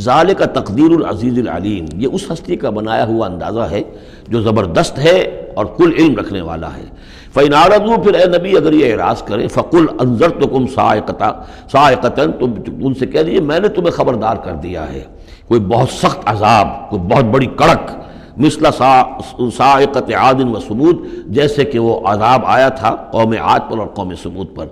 ذالک تقدیر العزیز العلیم، یہ اس ہستی کا بنایا ہوا اندازہ ہے جو زبردست ہے اور کل علم رکھنے والا ہے۔ فَإِنْ أَعْرَضُوا، پھر اے نبی اگر یہ اعراض کریں، فَقُلْ أَنذَرْتُكُمْ صَاعِقَةً، تو ان سے کہہ دیجیے میں نے تمہیں خبردار کر دیا ہے کوئی بہت سخت عذاب، کوئی بہت بڑی کڑک، مثل صاعقۃ عاد و ثمود، جیسے کہ وہ عذاب آیا تھا قوم عاد پر اور قوم ثمود پر۔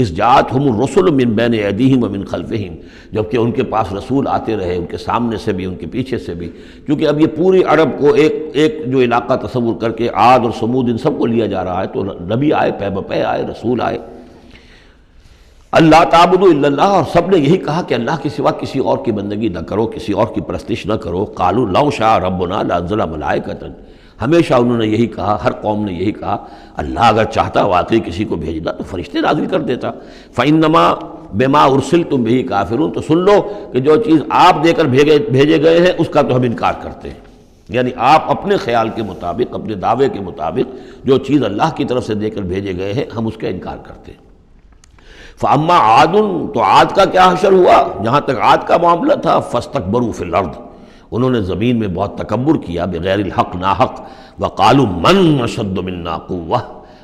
اذ جاءتهم الرسل من بین ایدیہم ومن خلفہم، جبکہ ان کے پاس رسول آتے رہے ان کے سامنے سے بھی ان کے پیچھے سے بھی، کیونکہ اب یہ پوری عرب کو ایک جو علاقہ تصور کر کے عاد اور ثمود ان سب کو لیا جا رہا ہے، تو نبی آئے، پے بپے آئے، رسول آئے۔ اللہ تعبدوا الا اللہ، اور سب نے یہی کہا کہ اللہ کے سوا کسی اور کی بندگی نہ کرو، کسی اور کی پرستش نہ کرو۔ قالوا لو شاء ربنا لانزل ملائکۃ، ہمیشہ انہوں نے یہی کہا، ہر قوم نے یہی کہا اللہ اگر چاہتا واقعی کسی کو بھیجنا تو فرشتے نازل کر دیتا۔ فإنما بما ارسلتم به کافرون، تو سن لو کہ جو چیز آپ دے کر بھیجے گئے ہیں اس کا تو ہم انکار کرتے ہیں، یعنی آپ اپنے خیال کے مطابق، اپنے دعوے کے مطابق جو چیز اللہ کی طرف سے دے کر بھیجے گئے ہیں ہم اس کا انکار کرتے ہیں۔ فاما عاد، تو عاد کا کیا حشر ہوا، جہاں تک عاد کا معاملہ تھا، فاستکبروا فی الارض، انہوں نے زمین میں بہت تکبر کیا بغیر الحق، ناحق، وقالوا من اشد منا قوہ،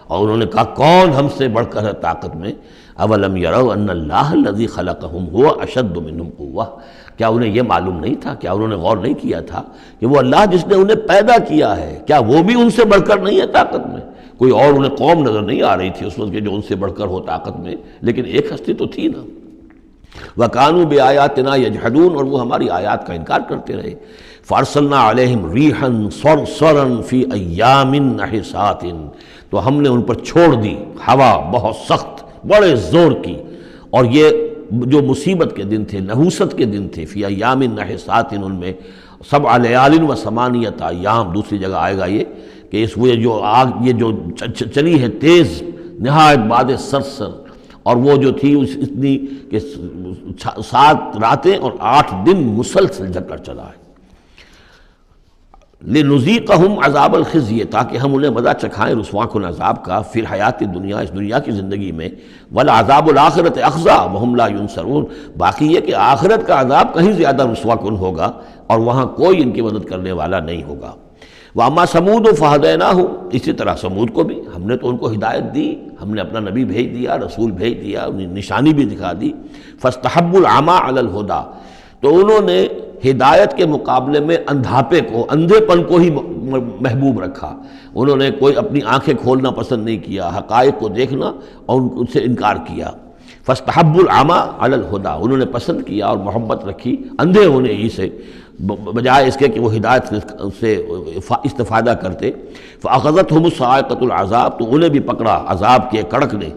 اور انہوں نے کہا کون ہم سے بڑھ کر ہے طاقت میں۔ اولم یروا ان اللہ الذی خلقہم هو اشد منہم قوہ، کیا انہیں یہ معلوم نہیں تھا، کیا انہوں نے غور نہیں کیا تھا کہ وہ اللہ جس نے انہیں پیدا کیا ہے کیا وہ بھی ان سے بڑھ کر نہیں ہے طاقت میں؟ کوئی اور انہیں قوم نظر نہیں آ رہی تھی اس وقت کہ جو ان سے بڑھ کر ہو طاقت میں، لیکن ایک ہستی تو تھی نا۔ وَكَانُوا بِآيَاتِنَا يَجْحَدُونَ، اور وہ ہماری آیات کا انکار کرتے رہے۔ فَأَرْسَلْنَا عَلَيْهِمْ رِيحًا صَرْصَرًا فِي أَيَّامٍ نَحِسَاتٍ، تو ہم نے ان پر چھوڑ دی ہوا بہت سخت، بڑے زور کی، اور یہ جو مصیبت کے دن تھے، نحوست کے دن تھے، فی ایام نحسات، ان میں 7 لیال و 8 ایام، دوسری جگہ آئے گا یہ کہ اس وہ جو آگ یہ جو چلی ہے تیز نہایت باد سرسر، اور وہ جو تھی اتنی کہ 7 راتیں اور 8 دن مسلسل جل کر چلا ہے۔ لِنُذِيقَهُمْ عَذَابَ الْخِزْيِ، تاکہ ہم انہیں مزہ چکھائیں رسوا کن عذاب کا، فی الحیات دنیا، اس دنیا کی زندگی میں، وَالْعَذَابُ الْآخِرَةِ أَخْزَىٰ وَهُمْ لَا يُنصَرُونَ، باقی یہ کہ آخرت کا عذاب کہیں زیادہ رسوا کن ہوگا اور وہاں کوئی ان کی مدد کرنے والا نہیں ہوگا۔ وَأَمَّا ثَمُودُ فَهَدَيْنَاهُمْ، اسی طرح سمود کو بھی ہم نے تو ان کو ہدایت دی، ہم نے اپنا نبی بھیج دیا، رسول بھیج دیا، انہیں نشانی بھی دکھا دی۔ فَاسْتَحَبُّوا الْعَمَىٰ عَلَى الْهُدَىٰ، تو انہوں نے ہدایت کے مقابلے میں اندھاپے کو، اندھے پن کو ہی محبوب رکھا۔ انہوں نے کوئی اپنی آنکھیں کھولنا پسند نہیں کیا، حقائق کو دیکھنا اور ان سے انکار کیا۔ فَاسْتَحَبُّوا الْعَمَىٰ عَلَى الْهُدَىٰ، انہوں نے پسند کیا اور محبت رکھی اندھے ہونے ہی سے، بجائے اس کے کہ وہ ہدایت سے استفادہ کرتے۔ فَأَخَذَتْهُمُ الصَّاعِقَةُ الْعَذَابُ، تو انہیں بھی پکڑا عذاب کے کڑک نے،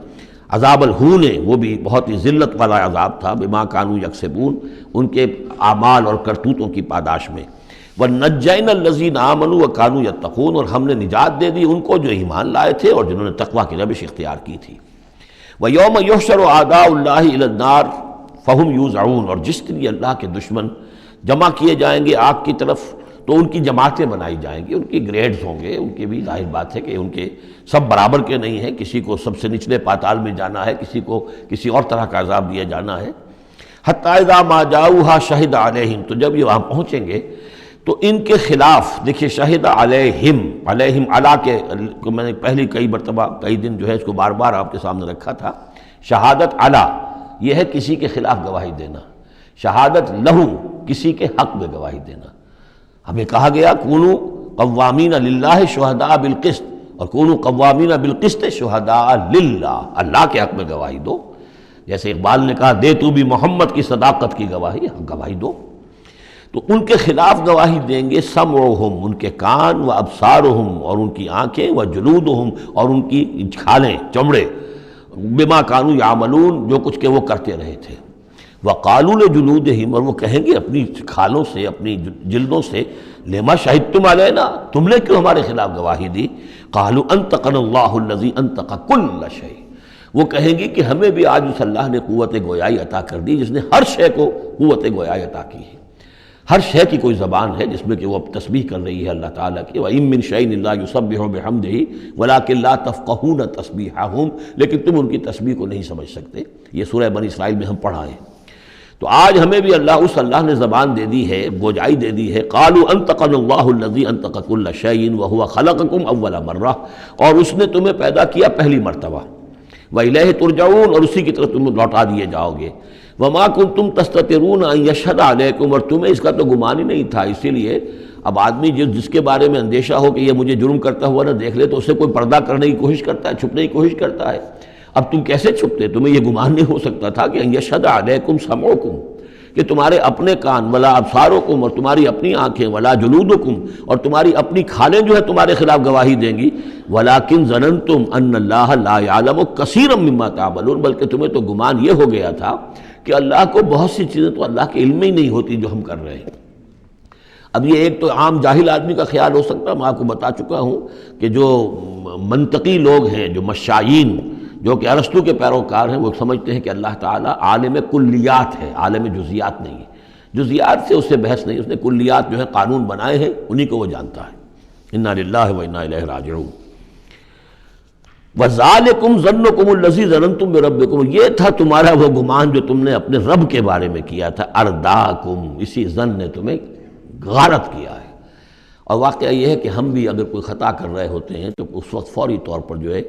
عذاب الہون، وہ بھی بہت ہی ذلت والا عذاب تھا، بما کانوا یکسبون، ان کے اعمال اور کرتوتوں کی پاداش میں۔ وَنَجَّيْنَا الَّذِينَ آمَنُوا وَكَانُوا يَتَّقُونَ، اور ہم نے نجات دے دی ان کو جو ایمان لائے تھے اور جنہوں نے تقویٰ کی روش اختیار کی تھی۔ وَيَوْمَ يُحْشَرُ أَعْدَاءُ اللَّهِ إِلَى النَّارِ فَهُمْ يُوزَعُونَ، اور جس دن اللہ کے دشمن جمع کیے جائیں گے آگ کی طرف تو ان کی جماعتیں بنائی جائیں گی، ان کی گریڈز ہوں گے، ان کی بھی ظاہر بات ہے کہ ان کے سب برابر کے نہیں ہیں، کسی کو سب سے نچلے پاتال میں جانا ہے، کسی کو کسی اور طرح کا عذاب دیا جانا ہے۔ حتی اذا ما جاؤہا شہد علیہم، تو جب یہ وہاں پہنچیں گے تو ان کے خلاف، دیکھیے شہد علیہم، علیہم علا کے میں نے پہلی کئی مرتبہ کئی دن جو ہے اس کو بار بار آپ کے سامنے رکھا تھا، شہادت علا یہ ہے کسی کے خلاف گواہی دینا، شہادت لہو کسی کے حق میں گواہی دینا۔ ہمیں کہا گیا کونوا قوامین للہ شہداء بالقسط، اور کونوا قوامین بالقسط شہداء للہ، اللہ کے حق میں گواہی دو، جیسے اقبال نے کہا دے تو بھی محمد کی صداقت کی گواہی، گواہی دو۔ تو ان کے خلاف گواہی دیں گے سمعہم، ان کے کان، و ابصارہم، اور ان کی آنکھیں، و جلودہم، اور ان کی کھالیں، چمڑے، بما کانوا یعملون، جو کچھ کہ وہ کرتے رہے تھے۔ وَقَالُوا لِجُلُودِهِمْ، اور وہ کہیں گے اپنی کھالوں سے، اپنی جلدوں سے، لِمَا شَهِدتُّمْ عَلَيْنَا، تم نے کیوں ہمارے خلاف گواہی دی؟ قَالُوا أَنطَقَنَا اللَّهُ الَّذِي أَنطَقَ كُلَّ شَيْءٍ، وہ کہیں گی کہ ہمیں بھی آج اس اللہ نے قوت گویائی عطا کر دی جس نے ہر شے کو قوت گویائی عطا کی ہے۔ ہر شے کی کوئی زبان ہے جس میں کہ وہ تسبیح کر رہی ہے اللہ تعالیٰ کی، وَإِن مِّن شَيْءٍ إِلَّا يُسَبِّحُ بِحَمْدِهِ وَلَٰكِن لَّا تَفْقَهُونَ تَسْبِيحَهُمْ، لیکن تم ان کی تسبیح کو نہیں سمجھ سکتے۔ یہ سورہ بنی اسرائیل میں ہم پڑھا ہے۔ تو آج ہمیں بھی اللہ نے زبان دے دی ہے، گوجائی دے دی ہے۔ قالوا انطقنا اللہ الذی انطق کل شیء وہو خلقکم اول مرہ، اور اس نے تمہیں پیدا کیا پہلی مرتبہ، والیہ ترجعون، اور اسی کی طرف تم لوٹا دیے جاؤ گے۔ وما کنتم تستترون ان یشہد علیکم، اور تمہیں اس کا تو گمان ہی نہیں تھا، اسی لیے اب آدمی جس کے بارے میں اندیشہ ہو کہ یہ مجھے جرم کرتا ہوا نہ دیکھ لے تو اسے کوئی پردہ کرنے کی کوشش کرتا ہے، چھپنے کی کوشش کرتا ہے۔ اب تم کیسے چھپتے؟ تمہیں یہ گمان نہیں ہو سکتا تھا کہ ان یشہد علیکم سمعکم، کہ تمہارے اپنے کان، ولا ابصارکم، اور تمہاری اپنی آنکھیں، ولا جلودکم، اور تمہاری اپنی کھالیں جو ہے تمہارے خلاف گواہی دیں گی۔ ولکن ظننتم ان اللہ لا یعلم کثیرا مما تعملون، بلکہ تمہیں تو گمان یہ ہو گیا تھا کہ اللہ کو بہت سی چیزیں تو اللہ کے علم میں ہی نہیں ہوتی جو ہم کر رہے ہیں۔ اب یہ ایک تو عام جاہل آدمی کا خیال ہو سکتا ہے، میں آپ کو بتا چکا ہوں کہ جو منطقی لوگ ہیں، جو مشائین، جو کہ ارسطو کے پیروکار ہیں، وہ سمجھتے ہیں کہ اللہ تعالیٰ عالم کلیات ہے، عالم جزیات نہیں ہے۔ جزیات سے اس سے بحث نہیں، اس نے کلیات جو ہے قانون بنائے ہیں، انہی کو وہ جانتا ہے۔ انا للہ و انا الیہ راجعون۔ وَذَلِكُمْ ظَنُّكُمُ الَّذِي ظَنَنْتُمْ بِرَبِّكُمْ، یہ تھا تمہارا وہ گمان جو تم نے اپنے رب کے بارے میں کیا تھا، ارداکم، اسی ظن نے تمہیں غارت کیا ہے۔ اور واقعہ یہ ہے کہ ہم بھی اگر کوئی خطا کر رہے ہوتے ہیں تو اس وقت فوری طور پر جو ہے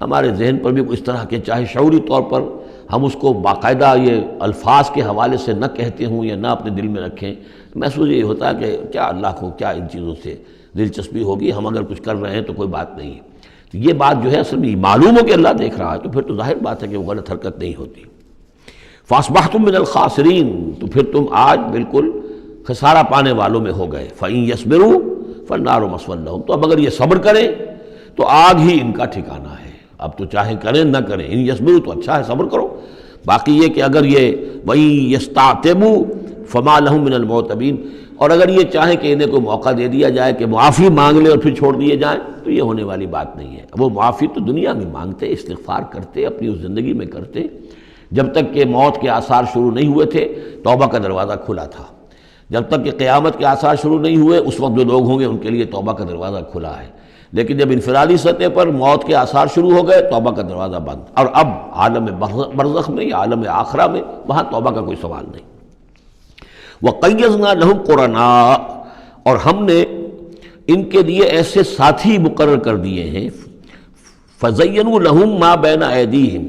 ہمارے ذہن پر بھی اس طرح کے، چاہے شعوری طور پر ہم اس کو باقاعدہ یہ الفاظ کے حوالے سے نہ کہتے ہوں یا نہ اپنے دل میں رکھیں، محسوس یہ ہوتا ہے کہ کیا اللہ کو کیا ان چیزوں سے دلچسپی ہوگی، ہم اگر کچھ کر رہے ہیں تو کوئی بات نہیں ہے۔ تو یہ بات جو ہے اصل میں معلوم ہو کہ اللہ دیکھ رہا ہے تو پھر تو ظاہر بات ہے کہ وہ غلط حرکت نہیں ہوتی۔ فَأَصْبَحْتُم مِّنَ الْخَاسِرِينَ، تو پھر تم آج بالکل خسارہ پانے والوں میں ہو گئے۔ فَإِن يَصْبِرُوا فَالنَّارُ مَثْوًى لَّهُمْ، تو اب اگر یہ صبر کریں تو آگ ہی ان کا ٹھکانہ ہے۔ اب تو چاہے کریں نہ کریں، ان یصبروا تو اچھا ہے، صبر کرو۔ باقی یہ کہ اگر یہ وَإِن يَسْتَعْتِبُوا فَمَا لَهُم مِّنَ الْمُعْتَبِينَ، اور اگر یہ چاہیں کہ انہیں کوئی موقع دے دیا جائے کہ معافی مانگ لیں اور پھر چھوڑ دیے جائیں تو یہ ہونے والی بات نہیں ہے۔ وہ معافی تو دنیا میں مانگتے، استغفار کرتے، اپنی اس زندگی میں کرتے، جب تک کہ موت کے آثار شروع نہیں ہوئے تھے توبہ کا دروازہ کھلا تھا، جب تک کہ قیامت کے آثار شروع نہیں ہوئے اس وقت جو لوگ ہوں گے ان کے لیے توبہ کا دروازہ کھلا ہے، لیکن جب انفرادی سطح پر موت کے آثار شروع ہو گئے توبہ کا دروازہ بند، اور اب عالم برزخ میں یا عالم آخرہ میں وہاں توبہ کا کوئی سوال نہیں۔ وَقَيَّضْنَا لَهُمْ قُرَنَاءَ، اور ہم نے ان کے لیے ایسے ساتھی مقرر کر دیے ہیں، فَزَيَّنُوا لَهُمْ مَا بَيْنَ أَيْدِيهِمْ،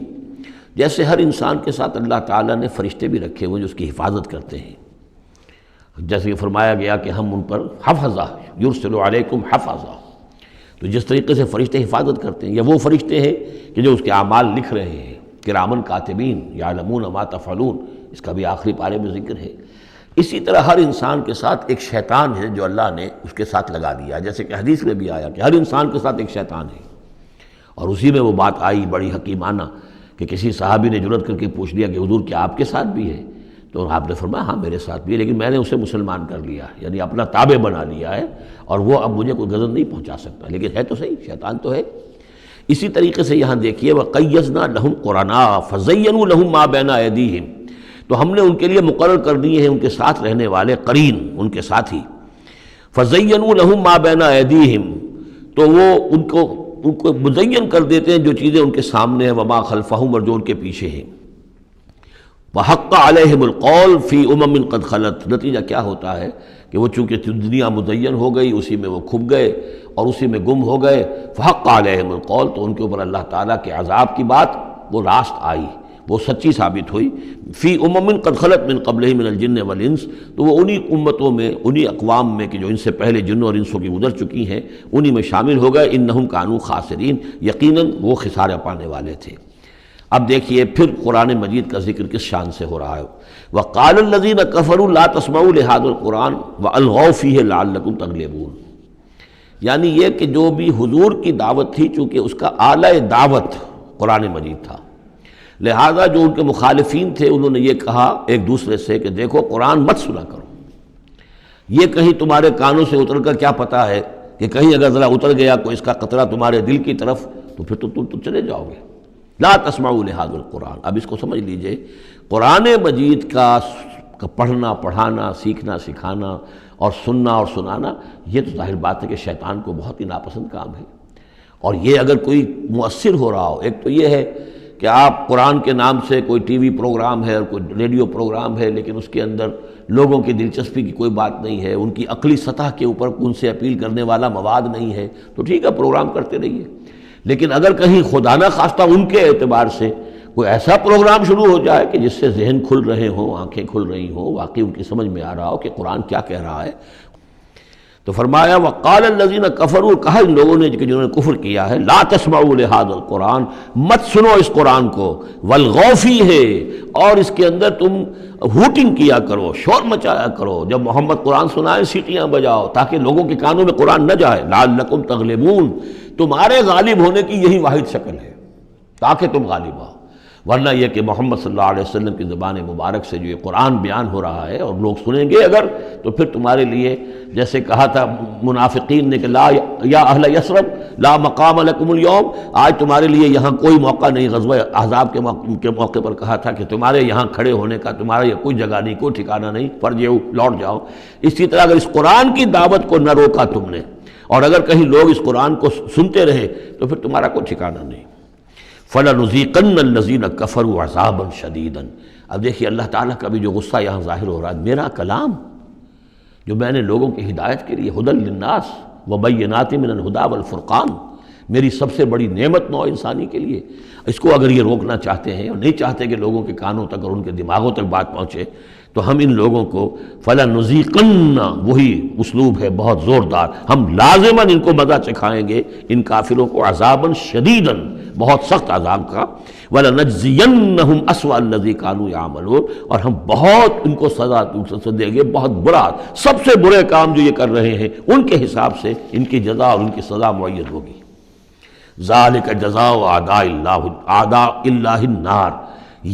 جیسے ہر انسان کے ساتھ اللہ تعالیٰ نے فرشتے بھی رکھے ہوئے جو اس کی حفاظت کرتے ہیں، جیسے کہ فرمایا گیا کہ ہم ان پر حفظہ یرسل علیکم حفظہ، تو جس طریقے سے فرشتے حفاظت کرتے ہیں، یا وہ فرشتے ہیں کہ جو اس کے اعمال لکھ رہے ہیں، کرامن کاتبین یعلمون ما تفعلون، اس کا بھی آخری پارے میں ذکر ہے۔ اسی طرح ہر انسان کے ساتھ ایک شیطان ہے جو اللہ نے اس کے ساتھ لگا دیا، جیسے کہ حدیث میں بھی آیا کہ ہر انسان کے ساتھ ایک شیطان ہے، اور اسی میں وہ بات آئی بڑی حکیمانہ کہ کسی صحابی نے جرأت کر کے پوچھ لیا کہ حضور کیا آپ کے ساتھ بھی ہے؟ تو آپ نے فرمایا ہاں میرے ساتھ بھی ہے، لیکن میں نے اسے مسلمان کر لیا ہے، یعنی اپنا تابع بنا لیا ہے، اور وہ اب مجھے کوئی غضب نہیں پہنچا سکتا، لیکن ہے تو صحیح، شیطان تو ہے۔ اسی طریقے سے یہاں دیکھیے وَقَيَّضْنَا لَهُمْ قُرَنَاءَ فَزَيَّنُوا لَهُم مَا بَيْنَ أَيْدِيهِمْ، تو ہم نے ان کے لیے مقرر کر دیے ہیں ان کے ساتھ رہنے والے قرین، ان کے ساتھی، فَزَيَّنُوا لَهُم مَا بَيْنَ أَيْدِيهِمْ، تو وہ ان کو مزین کر دیتے ہیں جو چیزیں ان کے سامنے ہیں، وَمَا خَلْفَهُمْ، اور جو ان کے پیچھے ہیں، وَحَقَّ عَلَيْهِمُ الْقَوْلُ فِي أُمَمٍ قَدْ خَلَتْ، نتیجہ کیا ہوتا ہے کہ وہ چونکہ دنیا مزین ہو گئی، اسی میں وہ کھپ گئے اور اسی میں گم ہو گئے، فَحَقَّ عَلَيْهِمُ الْقَوْلُ، تو ان کے اوپر اللہ تعالیٰ کے عذاب کی بات وہ راست آئی، وہ سچی ثابت ہوئی، فی امم قد خلت من قبلہ من الجن والانس، تو وہ انہی امتوں میں، انہی اقوام میں کہ جو ان سے پہلے جنوں اور انسوں کی گزر چکی ہیں، انہی میں شامل ہو گئے، انہم کانوا خاسرین، یقیناً وہ خسارہ پانے والے تھے۔ اب دیکھیے پھر قرآن مجید کا ذکر کس شان سے ہو رہا ہے، وقال الذین کفروا لا تسمعوا لهذا القرآن والغوا فیہ لعلکم تغلبون، یعنی یہ کہ جو بھی حضور کی دعوت تھی، چونکہ اس کا اعلی دعوت قرآن مجید تھا، لہذا جو ان کے مخالفین تھے انہوں نے یہ کہا ایک دوسرے سے کہ دیکھو قرآن مت سنا کرو، یہ کہیں تمہارے کانوں سے اتر کر کیا پتہ ہے کہ کہیں اگر ذرا اتر گیا کوئی اس کا قطرہ تمہارے دل کی طرف تو پھر تم چلے جاؤ گے۔ لا تسمعوا لهذا القرآن، اب اس کو سمجھ لیجئے، قرآن مجید کا پڑھنا، پڑھانا، سیکھنا، سکھانا اور سننا اور سنانا، یہ تو ظاہر بات ہے کہ شیطان کو بہت ہی ناپسند کام ہے، اور یہ اگر کوئی مؤثر ہو رہا ہو، ایک تو یہ ہے کہ آپ قرآن کے نام سے کوئی ٹی وی پروگرام ہے اور کوئی ریڈیو پروگرام ہے، لیکن اس کے اندر لوگوں کی دلچسپی کی کوئی بات نہیں ہے، ان کی عقلی سطح کے اوپر ان سے اپیل کرنے والا مواد نہیں ہے، تو ٹھیک ہے پروگرام کرتے رہیے، لیکن اگر کہیں خدا نہ خواستہ ان کے اعتبار سے کوئی ایسا پروگرام شروع ہو جائے کہ جس سے ذہن کھل رہے ہوں، آنکھیں کھل رہی ہوں، واقعی ان کی سمجھ میں آ رہا ہو کہ قرآن کیا کہہ رہا ہے، تو فرمایا وقال الذین کفروا، کہا ان لوگوں نے کہ جنہوں نے کفر کیا ہے، لا تسمعوا لهذا القرآن، مت سنو اس قرآن کو، والغوا فیہ، اور اس کے اندر تم ہوٹنگ کیا کرو، شور مچایا کرو، جب محمد قرآن سنائے سیٹیاں بجاؤ تاکہ لوگوں کے کانوں میں قرآن نہ جائے، لعلکم تغلبون، تمہارے غالب ہونے کی یہی واحد شکل ہے تاکہ تم غالب ہو، ورنہ یہ کہ محمد صلی اللہ علیہ وسلم کی زبان مبارک سے جو یہ قرآن بیان ہو رہا ہے اور لوگ سنیں گے اگر، تو پھر تمہارے لیے جیسے کہا تھا منافقین نے کہ لا یا اہل یثرب لا مقام لکم اليوم، آج تمہارے لیے یہاں کوئی موقع نہیں، غزوہ احزاب کے موقع پر کہا تھا کہ تمہارے یہاں کھڑے ہونے کا تمہارا یہ کوئی جگہ نہیں، کوئی ٹھکانہ نہیں، فرجعوا، لوٹ جاؤ۔ اسی طرح اگر اس قرآن کی دعوت کو نہ روکا تم نے، اور اگر کہیں لوگ اس قرآن کو سنتے رہے تو پھر تمہارا کوئی ٹھکانہ نہیں۔ فَلَنُذِيقَنَّ الَّذِينَ كَفَرُوا عَذَابًا شَدِيدًا، اب دیکھیے اللہ تعالیٰ کا بھی جو غصہ یہاں ظاہر ہو رہا ہے، میرا کلام جو میں نے لوگوں کی ہدایت کے لیے ہدی للناس وبینات من الہدی والفرقان، میری سب سے بڑی نعمت نوع انسانی کے لیے، اس کو اگر یہ روکنا چاہتے ہیں اور نہیں چاہتے کہ لوگوں کے کانوں تک اور ان کے دماغوں تک بات پہنچے، تو ہم ان لوگوں کو فَلَنُذِيقَنَّ، وہی اسلوب ہے بہت زوردار، ہم لازماً ان کو مزہ چکھائیں گے ان کافروں کو، عذاباً شدیداً، بہت سخت عذاب کا، وَلَنَجْزِيَنَّهُمْ أَسْوَأَ الَّذِي كَانُوا يَعْمَلُونَ، اور ہم بہت ان کو سزا دیں گے، بہت برا، سب سے برے کام جو یہ کر رہے ہیں ان کے حساب سے ان کی جزا اور ان کی سزا معین ہوگی۔ ذَلِكَ جَزَاءُ أَعْدَاءِ اللَّهِ النَّارِ،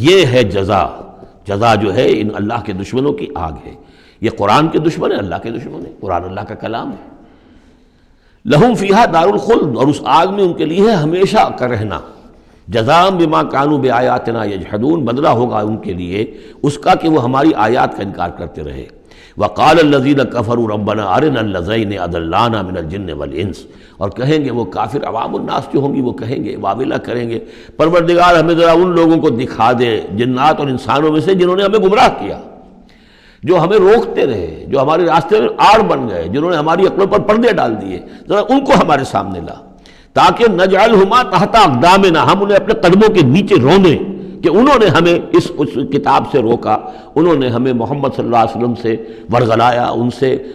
یہ ہے جزا جو ہے ان اللہ کے دشمنوں کی آگ ہے، یہ قرآن کے دشمن ہے، اللہ کے دشمن ہے، قرآن اللہ کا کلام ہے۔ لہم فیہا دار الخلد، اور اس آگ میں ان کے لیے ہے ہمیشہ کا رہنا، جزاء بما کانوا بآیاتنا یجحدون، بدلہ ہوگا ان کے لیے اس کا کہ وہ ہماری آیات کا انکار کرتے رہے۔ وقال الذین کفروا ربنا ارنا اللذین اضلانا من الجن والانس، اور کہیں گے وہ کافر عوام الناس جو ہوں گی وہ کہیں گے، واویلا کریں گے، پروردگار ہمیں ذرا ان لوگوں کو دکھا دے جنات اور انسانوں میں سے جنہوں نے ہمیں گمراہ کیا، جو ہمیں روکتے رہے، جو ہمارے راستے میں آڑ بن گئے، جنہوں نے ہماری عقلوں پر پردے ڈال دیے، ذرا ان کو ہمارے سامنے لا، تاکہ نجعلہما تحت اقدامنا، ہم انہیں اپنے قدموں کے نیچے رونے کہ انہوں نے ہمیں اس کتاب سے روکا، انہوں نے ہمیں محمد صلی اللہ علیہ وسلم سے ورغلایا،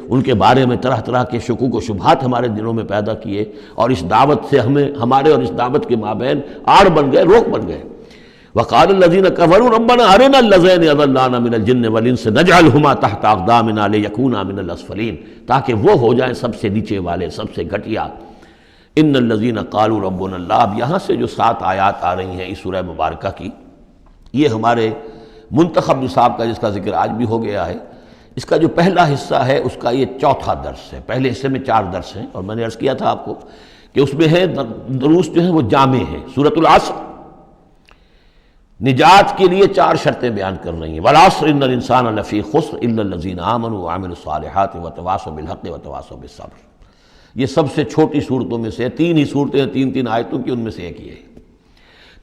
ان کے بارے میں طرح طرح کے شکوک و شبہات ہمارے دلوں میں پیدا کیے، اور اس دعوت سے ہمارے اور اس دعوت کے مابین آڑ بن گئے، روک بن گئے۔ وقال الذین کفروا ربنا ارنا اللذین اضلانا من الجن والانس نجعلہما تحت اقدامنا لیکونا من الاسفلین، تاکہ وہ ہو جائیں سب سے نیچے والے، سب سے گھٹیا۔ ان الذین قالوا ربنا اللہ، اب یہاں سے جو 7 آیات آ رہی ہیں اس سورہ مبارکہ کی، یہ ہمارے منتخب نصاب کا جس کا ذکر آج بھی ہو گیا ہے، اس کا جو پہلا حصہ ہے اس کا یہ چوتھا درس ہے۔ پہلے حصے میں 4 درس ہیں، اور میں نے عرض کیا تھا آپ کو کہ اس میں ہے دروس جو ہیں وہ جامع ہیں۔ سورۃ العصر نجات کے لیے 4 شرطیں بیان کر رہی ہیں، والعصر ان الانسان لفی خسر الا الذین آمنوا وعملوا الصالحات وتواصوا بالحق وتواصوا بالصبر۔ یہ سب سے چھوٹی صورتوں میں سے 3 ہی صورتیں ہیں، 3 آیتوں کی، ان میں سے ایک یہ ہے۔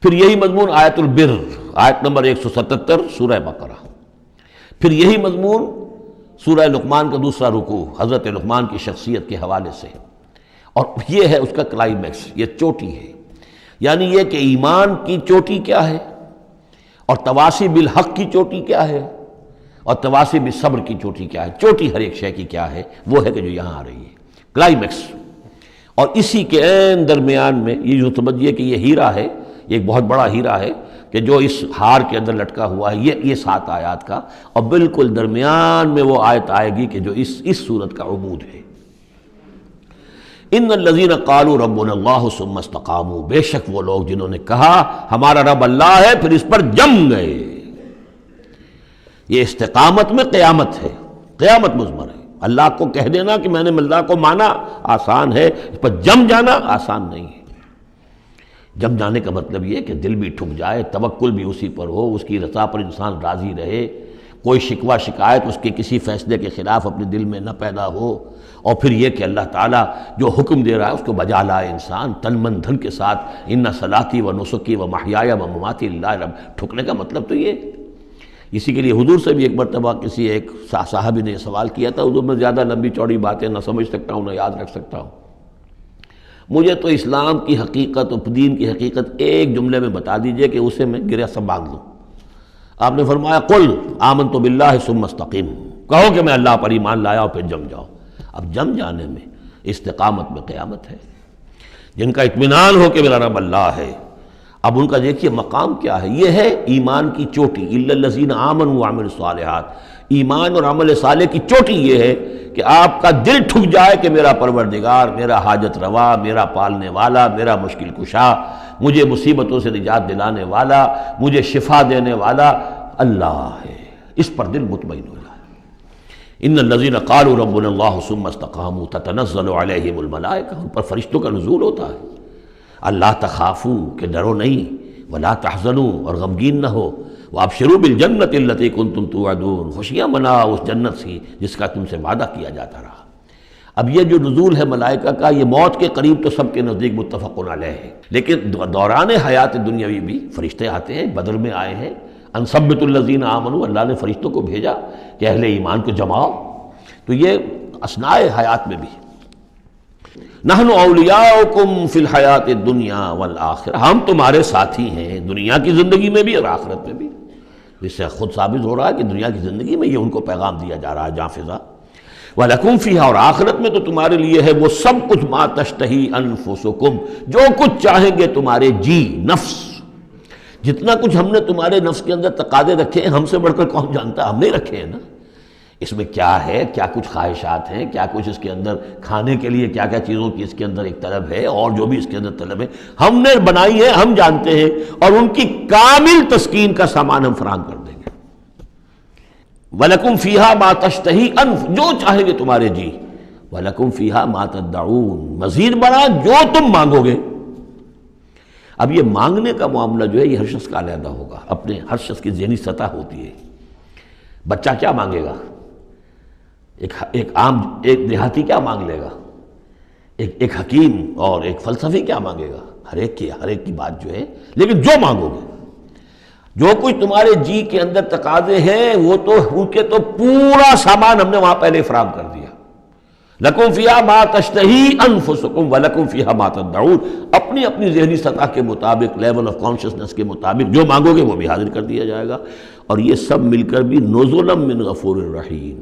پھر یہی مضمون آیت البر، آیت نمبر 177 سورہ بقرہ۔ پھر یہی مضمون سورہ لقمان کا دوسرا رکوع، حضرت لقمان کی شخصیت کے حوالے سے، اور یہ ہے اس کا کلائمیکس، یہ چوٹی ہے، یعنی یہ کہ ایمان کی چوٹی کیا ہے، اور تواصی بالحق کی چوٹی کیا ہے، اور تواصی بالصبر کی چوٹی کیا ہے۔ چوٹی ہر ایک شے کی کیا ہے، وہ ہے کہ جو یہاں آ رہی ہے، کلائمیکس۔ اور اسی کے عین درمیان میں یہ جو سمجھیے کہ یہ ہیرا ہے، یہ ایک بہت بڑا ہیرا ہے کہ جو اس ہار کے اندر لٹکا ہوا ہے، یہ 7 آیات کا، اور بالکل درمیان میں وہ آیت آئے گی کہ جو اس صورت کا عمود ہے۔ ان الذین قالوا ربنا اللہ ثم استقاموا، بے شک وہ لوگ جنہوں نے کہا ہمارا رب اللہ ہے پھر اس پر جم گئے۔ یہ استقامت میں قیامت ہے، قیامت مضمر ہے۔ اللہ کو کہہ دینا کہ میں نے اللہ کو مانا آسان ہے، اس پر جم جانا آسان نہیں ہے۔ جم جانے کا مطلب یہ کہ دل بھی ٹھک جائے، توکل بھی اسی پر ہو، اس کی رضا پر انسان راضی رہے، کوئی شکوہ شکایت اس کے کسی فیصلے کے خلاف اپنے دل میں نہ پیدا ہو، اور پھر یہ کہ اللہ تعالیٰ جو حکم دے رہا ہے اس کو بجا لائے انسان تن من دھن کے ساتھ۔ ان صلاتی و نسکی و محیایا و مماتی للہ رب، ٹھکنے کا مطلب تو یہ۔ اسی کے لیے حضور سے بھی ایک مرتبہ کسی ایک صحابی نے یہ سوال کیا تھا، حضور میں زیادہ لمبی چوڑی باتیں نہ سمجھ سکتا ہوں نہ یاد رکھ سکتا ہوں، مجھے تو اسلام کی حقیقت اور دین کی حقیقت ایک جملے میں بتا دیجئے کہ اسے میں گرہ سنبھال لوں۔ آپ نے فرمایا قل آمنت باللہ ثم استقم، کہو کہ میں اللہ پر ایمان لایا اور پھر جم جاؤ۔ اب جم جانے میں استقامت میں قیامت ہے، جن کا اطمینان ہو کہ میرا رب اللہ ہے۔ اب ان کا دیکھیے مقام کیا ہے، یہ ہے ایمان کی چوٹی، الا الذین آمنوا وعملوا الصالحات۔ ایمان اور عمل صالح کی چوٹی یہ ہے کہ آپ کا دل ٹھک جائے کہ میرا پروردگار، میرا حاجت روا، میرا پالنے والا، میرا مشکل کشا، مجھے مصیبتوں سے نجات دلانے والا، مجھے شفا دینے والا اللہ ہے، اس پر دل مطمئن ہو جائے۔ ان الذین قالوا ربنا اللہ ثم استقاموا تتنزل علیہم الملائکہ، ان پر فرشتوں کا نزول ہوتا ہے۔ اللہ تخافوا کہ ڈرو نہیں، ولا تحزنوا اور غمگین نہ ہو، وابشروا بالجنۃ التی کنتم توعدون، خوشیاں مناؤ اس جنت سے جس کا تم سے وعدہ کیا جاتا رہا۔ اب یہ جو نزول ہے ملائکہ کا، یہ موت کے قریب تو سب کے نزدیک متفق علیہ ہے، لیکن دوران حیات دنیاوی بھی فرشتے آتے ہیں، بدر میں آئے ہیں، ان ثبتوا الذین آمنوا، اللہ نے فرشتوں کو بھیجا کہ اہل ایمان کو جماؤ، تو یہ اثناء حیات میں بھی۔ نحن اولیاؤکم فی الحیات الدنیا والآخرہ، ہم تمہارے ساتھی ہیں دنیا کی زندگی میں بھی اور آخرت میں بھی۔ اس سے خود ثابت ہو رہا ہے کہ دنیا کی زندگی میں یہ ان کو پیغام دیا جا رہا ہے جاں فضا، وَلَكُمْ فِيهَا، اور آخرت میں تو تمہارے لیے ہے وہ سب کچھ ما تشتہی انفسکم، جو کچھ چاہیں گے تمہارے جی نفس، جتنا کچھ ہم نے تمہارے نفس کے اندر تقاضے رکھے ہیں، ہم سے بڑھ کر کون جانتا ہے، ہم نہیں رکھے ہیں نا۔ اس میں کیا ہے، کیا کچھ خواہشات ہیں، کیا کچھ اس کے اندر کھانے کے لیے کیا کیا چیزوں کی اس کے اندر ایک طلب ہے، اور جو بھی اس کے اندر طلب ہے ہم نے بنائی ہے، ہم جانتے ہیں، اور ان کی کامل تسکین کا سامان ہم فراہم کر دیں گے۔ وَلَكُمْ فِيهَا مَا تَشْتَهِي أَنْفُ، جو چاہیں گے تمہارے جی، وَلَكُمْ فِيهَا مَا تَدَّعُونَ، مزید بڑا جو تم مانگو گے۔ اب یہ مانگنے کا معاملہ جو ہے یہ ہر شخص کا علیحدہ ہوگا، اپنے ہر شخص کی ذہنی سطح ہوتی ہے۔ بچہ کیا مانگے گا، ایک دیہاتی کیا مانگ لے گا، ایک حکیم اور ایک فلسفی کیا مانگے گا، ہر ایک کی بات جو ہے، لیکن جو مانگو گے، جو کچھ تمہارے جی کے اندر تقاضے ہیں وہ تو ان کے تو پورا سامان ہم نے وہاں پہلے فراہم کر دیا۔ لَكُمْ فِيهَا مَا تَشْتَهِي أَنفُسُكُمْ وَلَكُمْ فِيهَا مَا تَدَّعُونَ، اپنی ذہنی سطح کے مطابق، لیول آف کانشسنس کے مطابق جو مانگو گے وہ بھی حاضر کر دیا جائے گا، اور یہ سب مل کر بھی نُزُلًا مِّن غَفُورٍ رَحِيمٍ،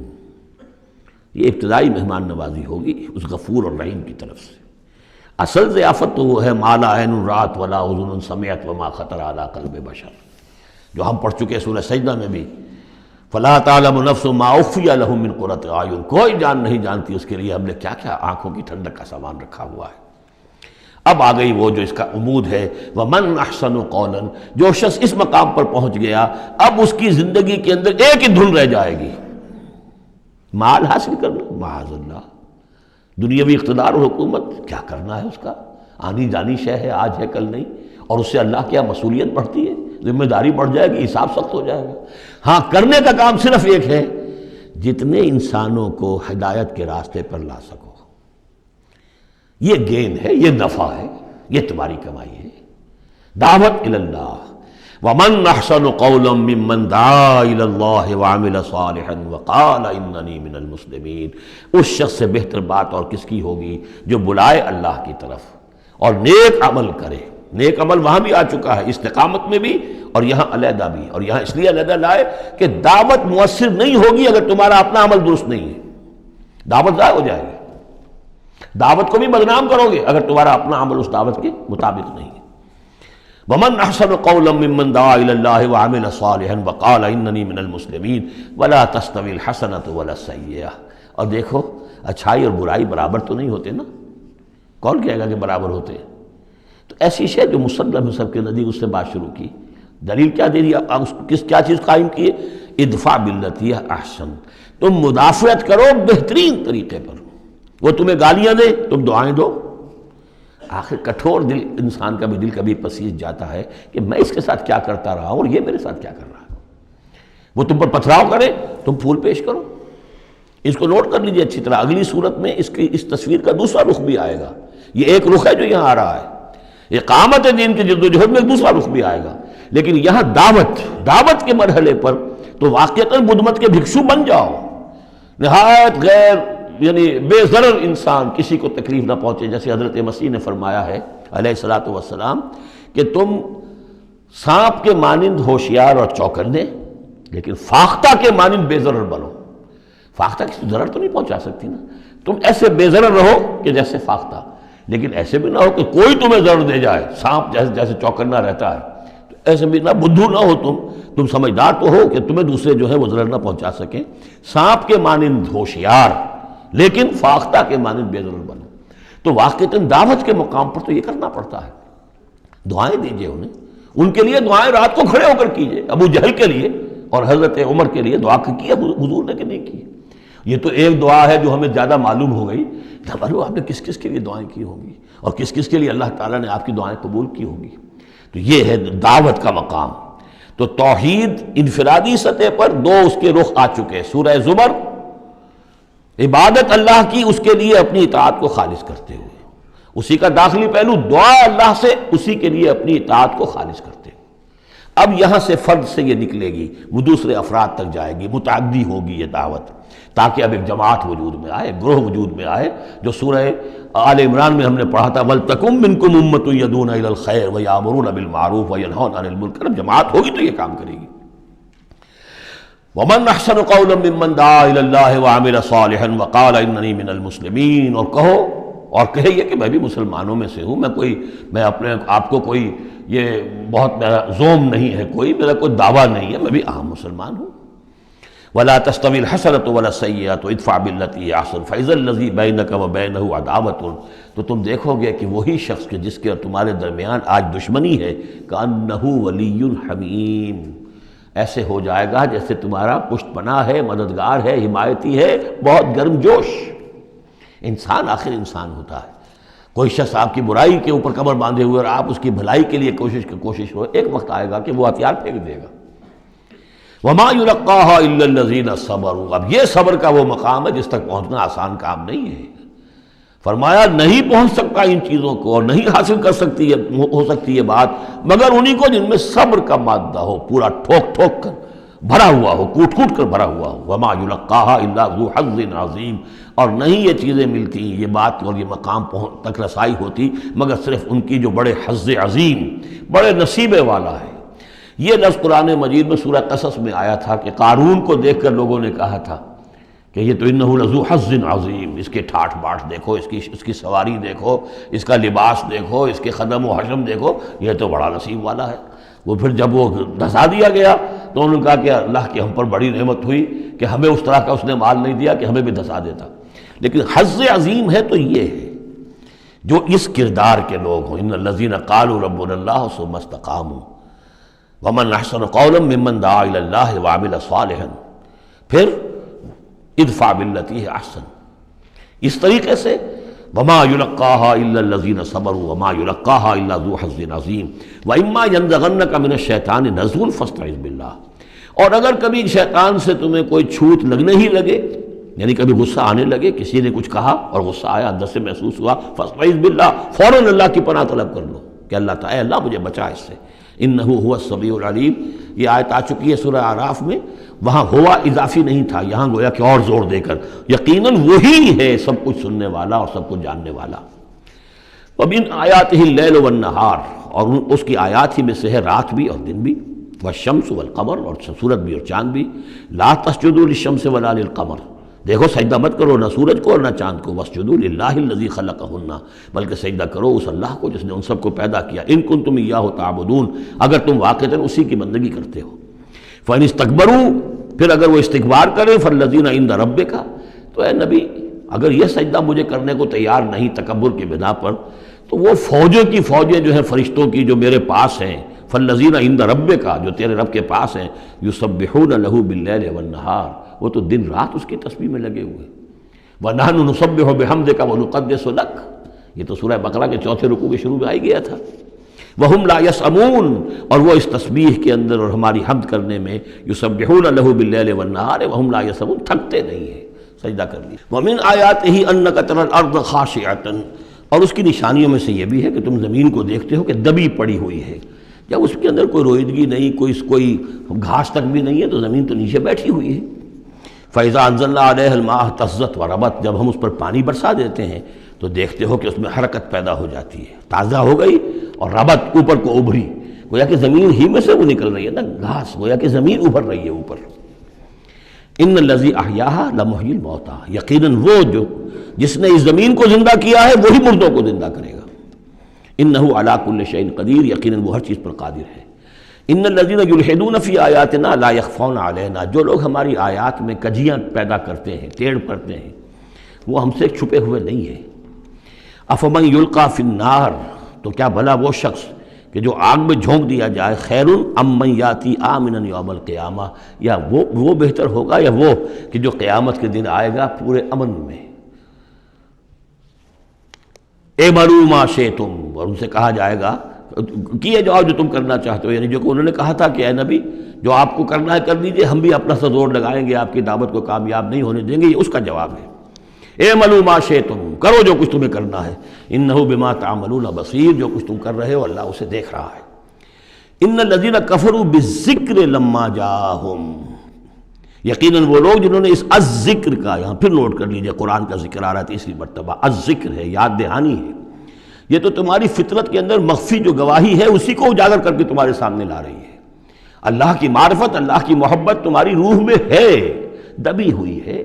یہ ابتدائی مہمان نوازی ہوگی اس غفور اور رحیم کی طرف سے۔ اصل ضیافت تو وہ ہے مَا لَا عَيْنٌ رَأَتْ وَلَا أُذُنٌ سَمِعَتْ وَمَا خَطَرَ عَلَىٰ قَلْبِ بَشَرٍ، جو ہم پڑھ چکے سورہ سجدہ میں بھی، فَلَا تَعْلَمُ نَفْسٌ مَا أُخْفِيَ لَهُم مِّن قُرَّةِ أَعْيُن، کوئی جان نہیں جانتی اس کے لیے ہم نے کیا کیا آنکھوں کی ٹھنڈک کا سامان رکھا ہوا ہے۔ اب آ گئی وہ جو اس کا عمود ہے، وَمَنْ أَحْسَنُ قَوْلًا، جو شخص اس مقام پر پہنچ گیا اب اس کی زندگی کے اندر ایک ہی دھن رہ جائے گی، مال حاصل کرنا، معاذ اللہ، دنیاوی اقتدار اور حکومت کیا کرنا ہے، اس کا آنی جانی شے ہے، آج ہے کل نہیں، اور اس سے اللہ کیا مسئولیت بڑھتی ہے، ذمہ داری بڑھ جائے گی، حساب سخت ہو جائے گا۔ ہاں کرنے کا کام صرف ایک ہے، جتنے انسانوں کو ہدایت کے راستے پر لا سکو، یہ گین ہے، یہ نفع ہے، یہ تمہاری کمائی ہے۔ دعوت الی اللہ، ومن احسن قولا ممن دعا الی اللہ وعمل صالحا وقال اننی من المسلمین، اس شخص سے بہتر بات اور کس کی ہوگی جو بلائے اللہ کی طرف اور نیک عمل کرے۔ نیک عمل وہاں بھی آ چکا ہے، استقامت میں بھی اور یہاں علیحدہ بھی، اور یہاں اس لیے علیحدہ لائے کہ دعوت مؤثر نہیں ہوگی اگر تمہارا اپنا عمل درست نہیں ہے، دعوت ضائع ہو جائے گی، دعوت کو بھی بدنام کرو گے اگر تمہارا اپنا عمل اس دعوت کے مطابق نہیں ہے۔ ومن احسن قولا ممن دعا الى الله وعمل صالحا وقال اننی من المسلمین ولا تستوی الحسنۃ ولا السیئۃ، اور دیکھو اچھائی اور برائی برابر تو نہیں ہوتے نا، کون کہے گا کہ برابر ہوتے ہیں؟ تو ایسی شے جو مسلم ہے سب کے نزدیک، اس سے بات شروع کی، دلیل کیا دے دیا، کیا چیز قائم کی ہے، ادفع باللتی ہے احسن، تم مدافعت کرو بہترین طریقے پر، وہ تمہیں گالیاں دے تم دعائیں دو۔ آخر کٹھور دل انسان کا بھی دل کبھی پسیج جاتا ہے کہ میں اس کے ساتھ کیا کرتا رہا ہوں اور یہ میرے ساتھ کیا کر رہا ہے، وہ تم پر پتھراؤ کرے تم پھول پیش کرو۔ اس کو نوٹ کر لیجئے اچھی طرح، اگلی صورت میں اس تصویر کا دوسرا رخ بھی آئے گا، یہ ایک رخ ہے جو یہاں آ رہا ہے، اقامت دین کی جدوجہد میں ایک دوسرا رخ بھی آئے گا، لیکن یہاں دعوت کے مرحلے پر تو واقعتاً بدھ مت کے بھکشو بن جاؤ، نہایت غیر یعنی بے ضرر انسان، کسی کو تکلیف نہ پہنچے، جیسے حضرت مسیح نے فرمایا ہے علیہ الصلوۃ والسلام کہ تم سانپ کے مانند ہوشیار اور چوکنے لیکن فاختہ کے مانند بے ضرر بنو۔ فاختہ کسی ضرر تو نہیں پہنچا سکتی نا، تم ایسے بے ضرر رہو کہ جیسے فاختہ، لیکن ایسے بھی نہ ہو کہ کوئی تمہیں ضرر دے جائے، سانپ جیسے چوکنا رہتا ہے، تو ایسے بھی نہ بدھو نہ ہو تم سمجھدار تو ہو کہ تمہیں دوسرے جو ہے وہ ضرر نہ پہنچا سکیں، سانپ کے مانند ہوشیار لیکن فاختہ کے مانند بے ضرر بنو۔ تو واقعتاً دعوت کے مقام پر تو یہ کرنا پڑتا ہے، دعائیں دیجئے انہیں، ان کے لیے دعائیں رات کو کھڑے ہو کر کیجئے، ابو جہل کے لیے اور حضرت عمر کے لیے دعا کی حضور نے کہ نہیں کی؟ یہ تو ایک دعا ہے جو ہمیں زیادہ معلوم ہو گئی، معلوم آپ نے کس کس کے لیے دعائیں کی ہوں گی اور کس کس کے لیے اللہ تعالیٰ نے آپ کی دعائیں قبول کی ہوں گی۔ تو یہ ہے دعوت کا مقام۔ تو توحید انفرادی سطح پر دو اس کے رخ آ چکے، سورہ زمر عبادت اللہ کی اس کے لیے اپنی اطاعت کو خالص کرتے ہوئے، اسی کا داخلی پہلو دعا اللہ سے اسی کے لیے اپنی اطاعت کو خالص کرتے ہوئے۔ اب یہاں سے فرد سے یہ نکلے گی، وہ دوسرے افراد تک جائے گی، متعدی ہوگی یہ دعوت، تاکہ اب ایک جماعت وجود میں آئے، گروہ وجود میں آئے، جو سورہ آل عمران میں ہم نے پڑھا تھا وَلْتَكُن مِّنكُمْ أُمَّةٌ يَدْعُونَ إِلَى الْخَيْرِ وَيَأْمُرُونَ بِالْمَعْرُوفِ وَيَنْهَوْنَ عَنِ الْمُنكَرِ، جماعت ہوگی تو یہ کام کرے گی۔ وَمَنْ أَحْسَنُ قَوْلًا مِّمَّنْ دَعَا إِلَى اللَّهِ وَعَمِلَ صَالِحًا وَقَالَ إِنَّنِي مِنَ الْمُسْلِمِينَ، اور کہو اور کہے یہ کہ میں بھی مسلمانوں میں سے ہوں، میں اپنے آپ کو کوئی یہ بہت میرا زوم نہیں ہے، میرا کوئی دعویٰ نہیں ہے، میں بھی عام مسلمان ہوں۔ وَلَا تَسْتَوِي الْحَسَنَةُ وَلَا السَّيِّئَةُ ادْفَعْ بِالَّتِي هِيَ أَحْسَنُ فَإِذَا الَّذِي بَيْنَكَ وَبَيْنَهُ عَدَاوَةٌ، تو تم دیکھو گے کہ وہی شخص کے جس کے اور تمہارے درمیان آج دشمنی ہے، كَأَنَّهُ وَلِيٌّ حَمِيمٌ، ایسے ہو جائے گا جیسے تمہارا پشت پناہ ہے، مددگار ہے، حمایتی ہے، بہت گرم جوش۔ انسان آخر انسان ہوتا ہے، کوئی شخص آپ کی برائی کے اوپر کمر باندھے ہوئے اور آپ اس کی بھلائی کے لیے کوشش ہو، ایک وقت آئے گا کہ وہ ہتھیار پھینک دے گا۔ وَمَا يُلَقَّاهَا إِلَّا الَّذِينَ صَبَرُوا، اب یہ صبر کا وہ مقام ہے جس تک پہنچنا آسان کام نہیں ہے۔ فرمایا نہیں پہنچ سکتا ان چیزوں کو اور نہیں حاصل کر سکتی ہو سکتی یہ بات مگر انہی کو جن میں صبر کا مادہ ہو، پورا ٹھوک ٹھوک کر بھرا ہوا ہو، کوٹ کوٹ کر بھرا ہوا ہو۔ وَمَا يُلَقَّاهَا إِلَّا ذُو حَظٍّ عَظِيمٍ، اور نہیں یہ چیزیں ملتی، یہ بات اور یہ مقام تک رسائی ہوتی مگر صرف ان کی جو بڑے حظ عظیم، بڑے نصیبے والا ہے۔ یہ لفظ قرآن مجید میں سورہ قصص میں آیا تھا کہ قارون کو دیکھ کر لوگوں نے کہا تھا کہ یہ تو انہ لذو حظ عظیم، اس کے ٹھاٹ باٹ دیکھو، اس کی سواری دیکھو، اس کا لباس دیکھو، اس کے خدم و حشم دیکھو، یہ تو بڑا نصیب والا ہے۔ وہ پھر جب وہ دھسا دیا گیا تو انہوں نے کہا کہ اللہ کی ہم پر بڑی نعمت ہوئی کہ ہمیں اس طرح کا اس نے مال نہیں دیا کہ ہمیں بھی دھسا دیتا۔ لیکن حظ عظیم ہے تو یہ ہے جو اس کردار کے لوگ ہوں، ان الذین قالوا ربنا اللہ ثم استقاموا ومن احسن قولا ممن دعا الی اللہ وعمل صالحا، پھر ادفع باللتی ہے احسن، اس طریقے سے وما یلقاها الا الذین صبروا وما یلقاها الا ذو حظ عظیم واما ینزغنک من الشیطان نزغ فاستعذ باللہ، اور اگر کبھی شیطان سے تمہیں کوئی چھوت لگنے ہی لگے، یعنی کبھی غصہ آنے لگے، کسی نے کچھ کہا اور غصہ آیا، اندر سے محسوس ہوا، فاستعذ باللہ، فوراً اللہ کی پناہ طلب کر لو کہ اللہ تعالی اللہ مجھے بچا اس سے، انہ هو السمیع العلیم۔ یہ آیت آ چکی ہے سورہ اعراف میں، وہاں ہوا اضافی نہیں تھا، یہاں گویا کہ اور زور دے کر یقیناً وہی ہے سب کچھ سننے والا اور سب کچھ جاننے والا۔ وَمِنْ آیَاتِهِ اللَّيْلُ وَالنَّهَارُ، اور اس کی آیات ہی میں سے ہے رات بھی اور دن بھی، والشمس والقمر، اور سورج بھی اور چاند بھی، لا تسجدوا للشمس ولا للقمر، دیکھو سجدہ مت کرو نہ سورج کو اور نہ چاند کو، واسجدوا للہ الذی خلقہن، بلکہ سجدہ کرو اس اللہ کو جس نے ان سب کو پیدا کیا، ان کنتم ایاہ تعبدون، اگر تم واقعتاً اسی کی بندگی کرتے ہو۔ فَإِنِ اسْتَكْبَرُوا، پھر اگر وہ استکبار کریں، فَالَّذِينَ عِندَ رَبِّكَ، تو اے نبی اگر یہ سجدہ مجھے کرنے کو تیار نہیں تکبر کی بنا پر، تو وہ فوجوں کی فوجیں جو ہیں فرشتوں کی جو میرے پاس ہیں، فَالَّذِينَ عِندَ رَبِّكَ، جو تیرے رب کے پاس ہیں، يُسَبِّحُونَ لَهُ بِاللَّيْلِ وَالنَّهَارِ، وہ تو دن رات اس کی تسبیح میں لگے ہوئے۔ وَنَحْنُ نُسَبِّحُ بِحَمْدِكَ وَنُقَدِّسُ لَكَ، یہ تو سورہ بقرہ کے چوتھے رکوع کے شروع میں آئی گیا تھا۔ وَهُمْ لَا يَسْأَمُونَ، اور وہ اس تسبیح کے اندر اور ہماری حمد کرنے میں، يُسَبِّحُونَ لَهُ بِاللَّيْلِ وَالنَّهَارِ وَهُمْ لَا يَسْأَمُونَ، تھکتے نہیں ہیں، سجدہ کر لی۔ وَمِنْ آیَاتِهِ أَنَّكَ تَرَى الْأَرْضَ خَاشِعَةً، اور اس کی نشانیوں میں سے یہ بھی ہے کہ تم زمین کو دیکھتے ہو کہ دبی پڑی ہوئی ہے، جب اس کے اندر کوئی روئیدگی نہیں، کوئی گھاس تک بھی نہیں ہے تو زمین تو نیچے بیٹھی ہوئی ہے۔ فَإِذَا أَنزَلْنَا عَلَيْهَا الْمَاءَ اهْتَزَّتْ وَرَبَتْ، جب ہم اس پر پانی برسا دیتے ہیں تو دیکھتے ہو کہ اس میں حرکت پیدا ہو جاتی ہے، تازہ ہو گئی اور ربت اوپر کو ابھری، گویا کہ زمین ہی میں سے وہ نکل رہی ہے نا گھاس، گویا کہ زمین ابھر رہی ہے اوپر۔ ان الذی احیاها لمحیی الموتى، یقیناً وہ جو جس نے اس زمین کو زندہ کیا ہے وہی مردوں کو زندہ کرے گا۔ انہ علی کل شیء قدیر، یقیناً وہ ہر چیز پر قادر ہے۔ ان الذین یلحدون فی آیاتنا لا یخفون علینا، جو لوگ ہماری آیات میں کجیاں پیدا کرتے ہیں، ٹیڑھ کرتے ہیں، وہ ہم سے چھپے ہوئے نہیں ہیں۔ افمن یلقی فی النار، تو کیا بھلا وہ شخص کہ جو آگ میں جھونک دیا جائے، خیر ام من یاتی آمنا یوم القیامہ، یا وہ بہتر ہوگا یا وہ کہ جو قیامت کے دن آئے گا پورے امن میں۔ اعملوا ما شئتم، اور ان سے کہا جائے گا کیے جاؤ جو تم کرنا چاہتے ہو، یعنی جو کہ انہوں نے کہا تھا کہ اے نبی جو آپ کو کرنا ہے کر دیجئے، ہم بھی اپنا سا زور لگائیں گے، آپ کی دعوت کو کامیاب نہیں ہونے دیں گے، یہ اس کا جواب ہے۔ اعملوا ما شئتم، کرو جو کچھ تمہیں کرنا ہے، انہ بما تعملون بصیر، جو کچھ تم کر رہے ہو اللہ اسے دیکھ رہا ہے۔ ان الذین کفروا بالذکر لما جاءہم، یقیناً وہ لوگ جنہوں نے اس الذکر کا، یہاں پھر نوٹ کر لیجئے قرآن کا ذکر آ رہا ہے تیسری مرتبہ، الذکر ہے، یاد دہانی ہے، یہ تو تمہاری فطرت کے اندر مخفی جو گواہی ہے اسی کو اجاگر کر کے تمہارے سامنے لا رہی ہے۔ اللہ کی معرفت، اللہ کی محبت تمہاری روح میں ہے، دبی ہوئی ہے،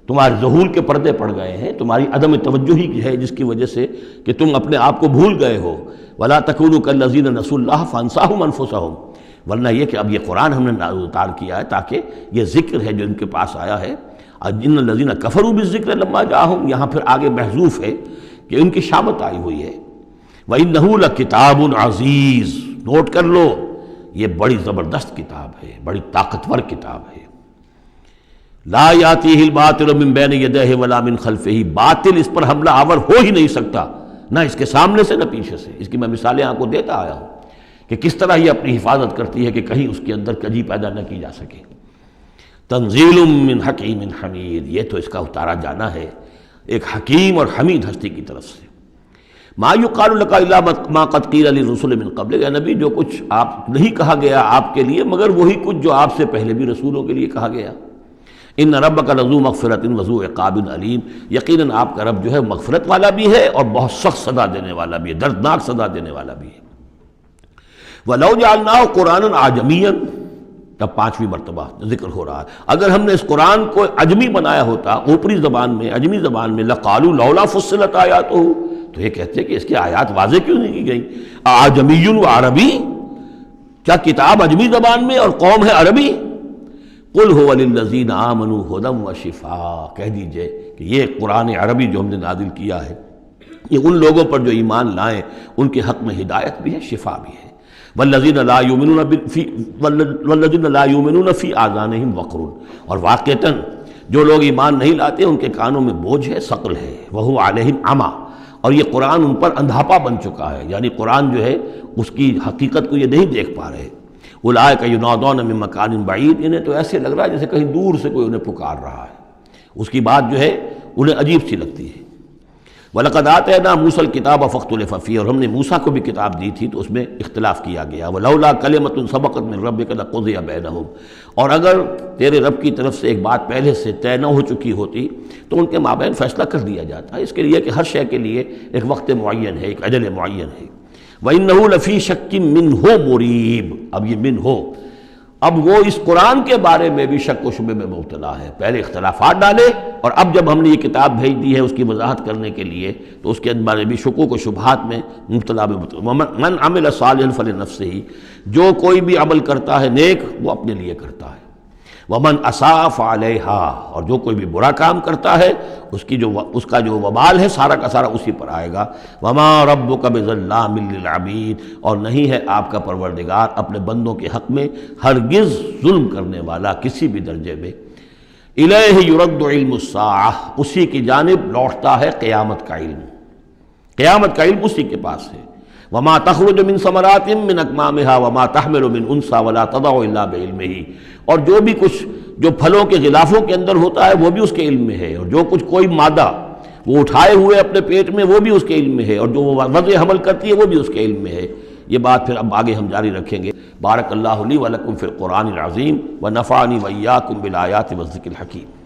تمہارے ظہور کے پردے پڑ گئے ہیں، تمہاری عدم توجہی کی ہے جس کی وجہ سے کہ تم اپنے آپ کو بھول گئے ہو۔ وَلَا تَكُونُوا كَالَّذِينَ نَسُوا اللَّهَ فَأَنسَاهُمْ أَنفُسَهُمْ، ورنہ یہ کہ اب یہ قرآن ہم نے اتار کیا ہے تاکہ یہ ذکر ہے جو ان کے پاس آیا ہے، ان الذین کفروا بالذکر لما جاءہم، یہاں پھر آگے محذوف ہے کہ ان کی شامت آئی ہوئی ہے۔ وَإِنَّهُ لَكِتَابٌ عَزِیز، نوٹ کر لو یہ بڑی زبردست کتاب ہے، بڑی طاقتور کتاب ہے۔ لا یاتیہ الباطل من بین یدیہ ولا من خلفہ، باطل اس پر حملہ آور ہو ہی نہیں سکتا، نہ اس کے سامنے سے نہ پیچھے سے۔ اس کی میں مثالیں آپ کو دیتا آیا ہوں کہ کس طرح یہ اپنی حفاظت کرتی ہے کہ کہیں اس کے اندر کجی پیدا نہ کی جا سکے۔ تنزیل من حکیم حمید، یہ تو اس کا اتارا جانا ہے ایک حکیم اور حمید ہستی کی طرف سے۔ ما یقال لک الا ما قد قیل للرسل من قبل، اے نبی جو کچھ آپ نہیں کہا گیا آپ کے لیے مگر وہی کچھ جو آپ سے پہلے بھی رسولوں کے لیے کہا گیا۔ ان ربک لذو مغفرۃ وذو عقاب علیم، یقیناً آپ کا رب جو ہے مغفرت والا بھی ہے اور بہت سخت سزا دینے والا بھی ہے، دردناک سزا دینے والا بھی ہے۔ وَلَوْ جَعَلْنَاهُ قُرْآنًا عَجَمِيًّا، تب پانچویں مرتبہ ذکر ہو رہا ہے، اگر ہم نے اس قرآن کو عجمی بنایا ہوتا، اوپری زبان میں، عجمی زبان میں، لَقَالُوا لَوْلَا فُصِّلَتْ آیَاتُهُ، تو یہ کہتے ہیں کہ اس کی آیات واضح کیوں نہیں کی گئی؟ اعجمی و عربی، کیا کتاب عجمی زبان میں اور قوم ہے عربی؟ قُلْ هُوَ لِلَّذِينَ آمَنُوا هُدًى وَشِفَاء، کہہ دیجئے کہ یہ قرآن عربی جو ہم نے نازل کیا ہے یہ ان لوگوں پر جو ایمان لائیں ان کے حق میں ہدایت بھی ہے، شفا بھی ہے۔ والذین لا یؤمنون فی آذانہم وقر، اور واقعتاً جو لوگ ایمان نہیں لاتے ان کے کانوں میں بوجھ ہے، ثقل ہے، وہو علیہم عمی، اور یہ قرآن ان پر اندھاپا بن چکا ہے، یعنی قرآن جو ہے اس کی حقیقت کو یہ نہیں دیکھ پا رہے۔ اولئک ینادون من مکان بعید، انہیں تو ایسے لگ رہا ہے جیسے کہیں دور سے کوئی انہیں پکار رہا ہے، اس کی بات جو ہے انہیں عجیب سی لگتی ہے۔ وَلَقَدْ آتَيْنَا مُوسَى الْكِتَابَ فَاخْتُلِفَ فِيهِ، اور ہم نے موسیٰ کو بھی کتاب دی تھی تو اس میں اختلاف کیا گیا۔ وَلَوْلَا كَلِمَةٌ سَبَقَتْ مِن رَبِّكَ لَقُضِيَ بَيْنَهُمْ، اور اگر تیرے رب کی طرف سے ایک بات پہلے سے طے نہ ہو چکی ہوتی تو ان کے مابین فیصلہ کر دیا جاتا، اس کے لیے کہ ہر شے کے لیے ایک وقت معین ہے، ایک اجل معین ہے۔ وَإِنَّهُ لَفِي شَكٍّ مِّنْهُ مُرِيبٍ، اب یہ من ہو، اب وہ اس قرآن کے بارے میں بھی شک و شبے میں مبتلا ہے، پہلے اختلافات ڈالے اور اب جب ہم نے یہ کتاب بھیج دی ہے اس کی وضاحت کرنے کے لیے تو اس کے بارے میں شکوک و شبہات میں مبتلا من عمل صالحا فلنفسہ، جو کوئی بھی عمل کرتا ہے نیک وہ اپنے لیے کرتا ہے، ومن اساء فعلیہا، اور جو کوئی بھی برا کام کرتا ہے اس کا جو وبال ہے سارا کا سارا اسی پر آئے گا۔ وما ربک بظلام للعبید، اور نہیں ہے آپ کا پروردگار اپنے بندوں کے حق میں ہرگز ظلم کرنے والا کسی بھی درجے میں۔ الیہ یرد علم الساعہ، اسی کی جانب لوٹتا ہے قیامت کا علم، قیامت کا علم اسی کے پاس ہے۔ وما تخرج من ثمرات من اکمامها وما تحمل من انثى ولا تضع الا بعلمہ، اور جو بھی کچھ جو پھلوں کے غلافوں کے اندر ہوتا ہے وہ بھی اس کے علم میں ہے، اور جو کچھ کوئی مادہ وہ اٹھائے ہوئے اپنے پیٹ میں وہ بھی اس کے علم میں ہے، اور جو وہ وضع حمل کرتی ہے وہ بھی اس کے علم میں ہے۔ یہ بات پھر اب آگے ہم جاری رکھیں گے۔ بارک اللہ لی ولکم فی القرآن العظیم ونفعنی وإیاکم بالآیات والذکر الحکیم۔